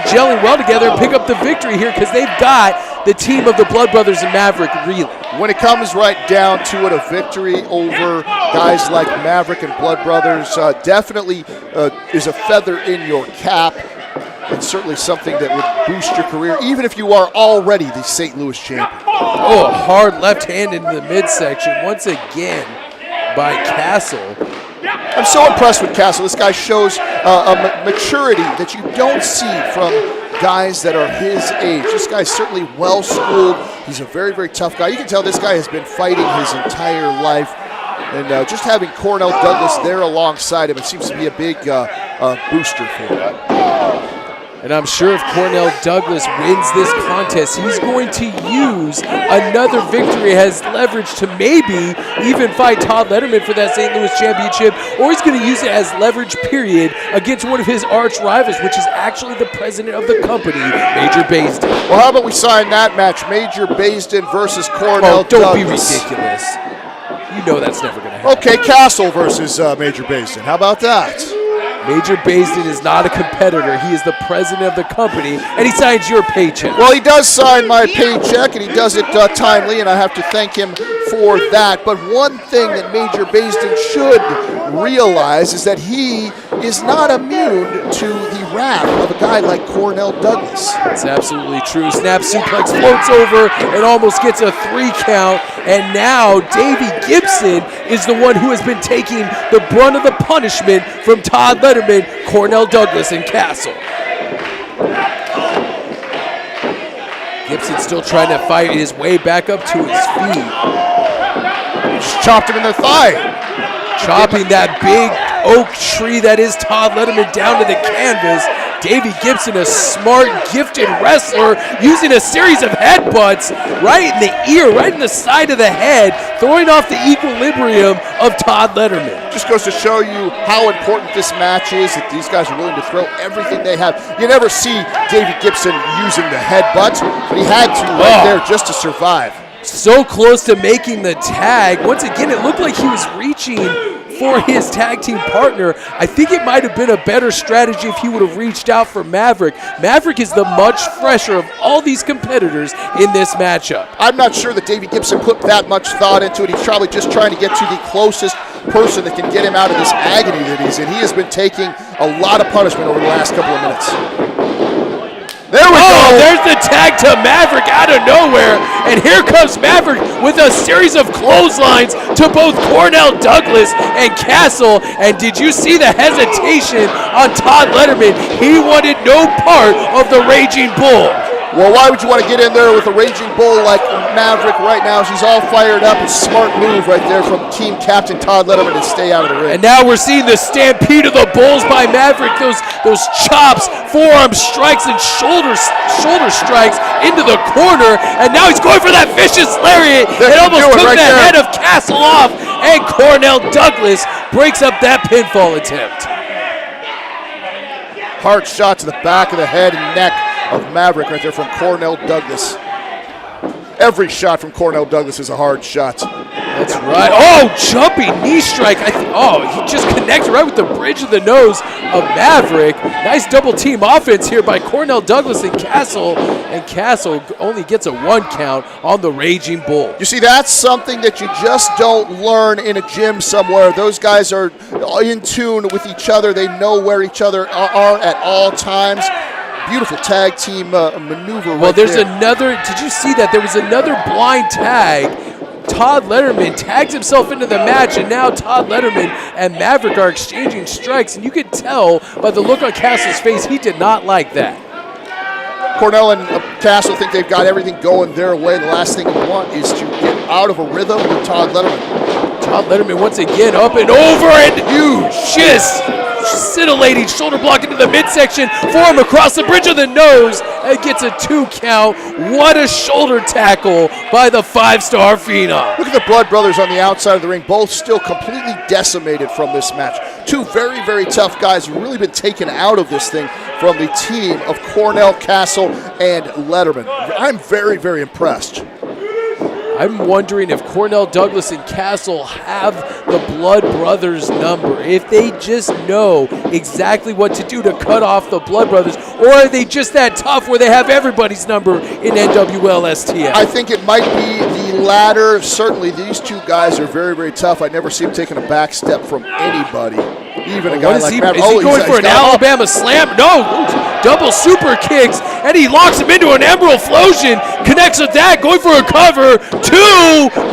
gelling well together and pick up the victory here, because they've got the team of the Blood Brothers and Maverick reeling. When it comes right down to it, a victory over guys like Maverick and Blood Brothers definitely is a feather in your cap, and certainly something that would boost your career, even if you are already the St. Louis champion. Oh, a hard left hand into the midsection once again by Castle. I'm so impressed with Castle. This guy shows a maturity that you don't see from guys that are his age. This guy's certainly well-schooled. He's a very, very tough guy. You can tell this guy has been fighting his entire life. And just having Cornell Douglas there alongside him, it seems to be a big booster for him. And I'm sure if Cornell Douglas wins this contest, he's going to use another victory as leverage to maybe even fight Todd Letterman for that St. Louis championship, or he's going to use it as leverage, period, against one of his arch rivals, which is actually the president of the company, Major Baisden. Well, how about we sign that match, Major Baisden versus Cornell Douglas. Don't be ridiculous. You know that's never going to happen. Okay, Castle versus Major Baisden. How about that? Major Baisden is not a competitor. He is the president of the company, and he signs your paycheck. Well, he does sign my paycheck, and he does it timely, and I have to thank him for that. But one thing that Major Baisden should realize is that he is not immune to the wrath of a guy like Cornell Douglas. It's absolutely true. Snap suplex floats over and almost gets a 3 count, and now Davey Gibson is the one who has been taking the brunt of the punishment from Todd Letterman, Cornell Douglas, and Castle. Gibson still trying to fight his way back up to his feet. Just chopped him in the thigh. Chopping that big oak tree that is Todd Letterman down to the canvas. Davey Gibson, a smart, gifted wrestler, using a series of headbutts right in the ear, right in the side of the head, throwing off the equilibrium of Todd Letterman. Just goes to show you how important this match is, that these guys are willing to throw everything they have. You never see Davey Gibson using the headbutts, but he had to right there just to survive. So close to making the tag. Once again, it looked like he was reaching for his tag team partner. I think it might have been a better strategy if he would have reached out for Maverick. Maverick is the much fresher of all these competitors in this matchup. I'm not sure that Davey Gibson put that much thought into it. He's probably just trying to get to the closest person that can get him out of this agony that he's in. He has been taking a lot of punishment over the last couple of minutes. There we go. There's the tag to Maverick out of nowhere. And here comes Maverick with a series of clotheslines to both Cornell Douglas and Castle. And did you see the hesitation on Todd Letterman? He wanted no part of the Raging Bull. Well, why would you want to get in there with a Raging Bull like Maverick right now? She's all fired up. It's a smart move right there from team captain Todd Letterman to stay out of the ring. And now we're seeing the stampede of the Bulls by Maverick. Those chops, forearm strikes, and shoulder strikes into the corner. And now he's going for that vicious lariat. It almost took the head of Castle off. And Cornell Douglas breaks up that pinfall attempt. Hard shot to the back of the head and neck of Maverick right there from Cornell Douglas. Every shot from Cornell Douglas is a hard shot. That's right. Oh, jumping knee strike. He just connected right with the bridge of the nose of Maverick. Nice double team offense here by Cornell Douglas and Castle. And Castle only gets a 1 count on the Raging Bull. You see, that's something that you just don't learn in a gym somewhere. Those guys are in tune with each other. They know where each other are at all times. Beautiful tag team maneuver. Well, there's another. Did you see that? There was another blind tag. Todd Letterman tags himself into the match, and now Todd Letterman and Maverick are exchanging strikes, and you could tell by the look on Castle's face he did not like that. Cornell and Castle think they've got everything going their way. The last thing you want is to get out of a rhythm with Todd Letterman. Todd Letterman once again up and over, and huge, just scintillating shoulder block into the midsection, forearm across the bridge of the nose, and gets a 2 count. What a shoulder tackle by the 5-star Phenom. Look at the Blood Brothers on the outside of the ring, both still completely decimated from this match. Two very, very tough guys who've really been taken out of this thing from the team of Cornell, Castle, and Letterman. I'm very, very impressed. I'm wondering if Cornell Douglas and Castle have the Blood Brothers number, if they just know exactly what to do to cut off the Blood Brothers, or are they just that tough where they have everybody's number in NWL STL? I think it might be the latter. Certainly these two guys are very, very tough. I never see him taking a back step from anybody, even a guy like Maverick. Is he going for an Alabama slam? No, double super kicks, and he locks him into an Emerald Flosion, connects with that, going for a cover. 2,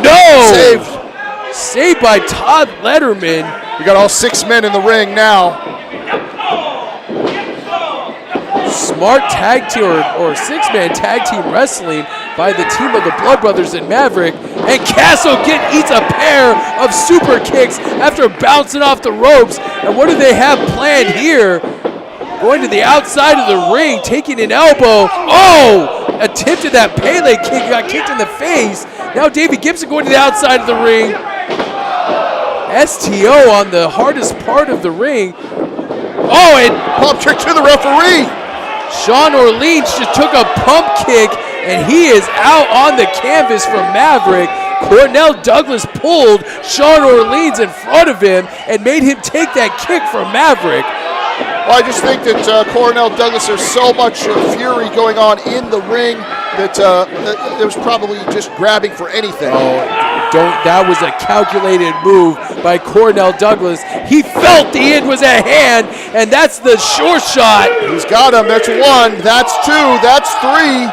no! Saved by Todd Letterman. We got all 6 men in the ring now. Smart smart tag team or six-man tag team wrestling by the team of the Blood Brothers and Maverick. And Castle eats a pair of super kicks after bouncing off the ropes. And what do they have planned here? Going to the outside of the ring, taking an elbow. Oh! Attempted that Pele kick, got kicked in the face. Now Davey Gibson going to the outside of the ring. STO on the hardest part of the ring. Oh, and pump kick to the referee. Sean Orleans just took a pump kick, and he is out on the canvas from Maverick. Cornell Douglas pulled Sean Orleans in front of him and made him take that kick from Maverick. Well, I just think that Cornell Douglas, there's so much fury going on in the ring that it was probably just grabbing for anything. That was a calculated move by Cornell Douglas. He felt the end was at hand, and that's the sure shot. He's got him. That's one. That's two. That's three.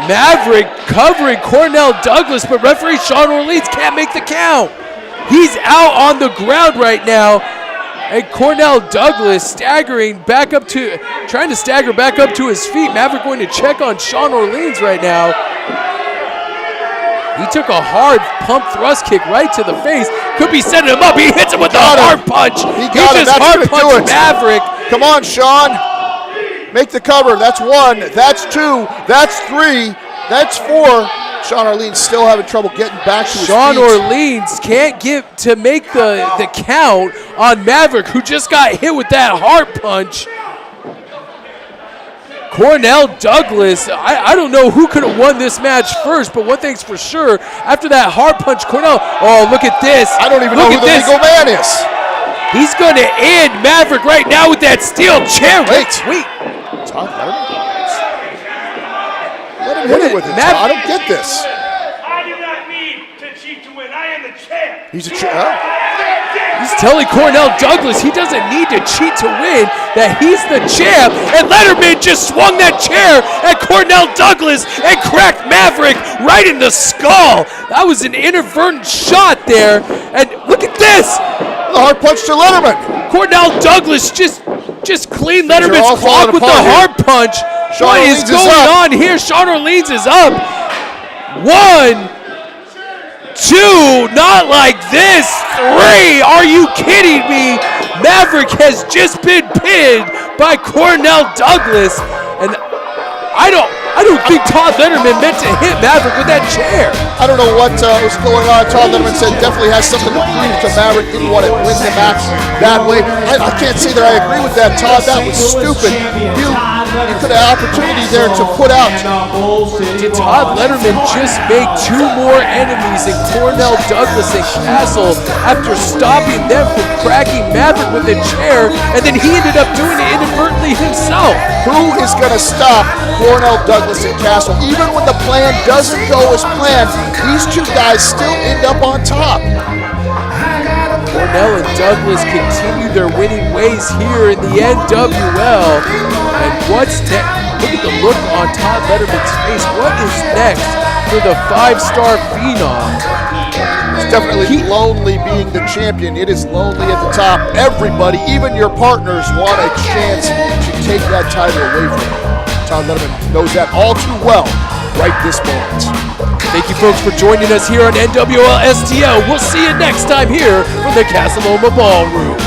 Maverick covering Cornell Douglas, but referee Sean Orleans can't make the count. He's out on the ground right now. And Cornell Douglas trying to stagger back up to his feet. Maverick going to check on Sean Orleans right now. He took a hard pump thrust kick right to the face. Could be setting him up. He hits him with a hard punch. He just hard punched Maverick. Come on, Sean. Make the cover. That's one. That's two. That's three. That's four. Sean Orleans still having trouble getting back to his feet. Sean Orleans can't get to make the count on Maverick, who just got hit with that hard punch. Cornell Douglas, I don't know who could have won this match first, but one thing's for sure, after that hard punch, Cornell, oh, look at this. I don't even know who the legal man is. He's going to end Maverick right now with that steel chair. Wait. Todd Letterman? Let him hit it with it, Todd. I don't get this. I do not need to cheat to win. I am the champ. He's a champ. He's telling Cornell Douglas he doesn't need to cheat to win, that he's the champ. And Letterman just swung that chair at Cornell Douglas and cracked Maverick right in the skull. That was an inadvertent shot there. And look at this. The hard punch to Letterman. Cornell Douglas just cleaned Letterman's clock with the hard punch. What is going on here? Sean Orleans is up. 1, 2, not like this. 3, are you kidding me? Maverick has just been pinned by Cornell Douglas, and I don't think Todd Letterman meant to hit Maverick with that chair. I don't know what was going on. Todd Letterman said definitely has something to prove to Maverick. Didn't want to win the match that way. I can't say that I agree with that, Todd. That was stupid. You could have opportunity there to put out. Did Todd Letterman just make 2 more enemies in Cornell Douglas and Castle after stopping them from cracking Maverick with a chair, and then he ended up doing it inadvertently himself? Who is going to stop Cornell Douglas and Castle? Even when the plan doesn't go as planned, these two guys still end up on top. Cornell and Douglas continue their winning ways here in the NWL. And what's next? Look at the look on Todd Letterman's face. What is next for the 5-star Phenom? It's definitely lonely being the champion. It is lonely at the top. Everybody, even your partners, want a chance to take that title away from you. Todd Letterman knows that all too well right this moment. Thank you, folks, for joining us here on NWL STL. We'll see you next time here from the Castle Ballroom.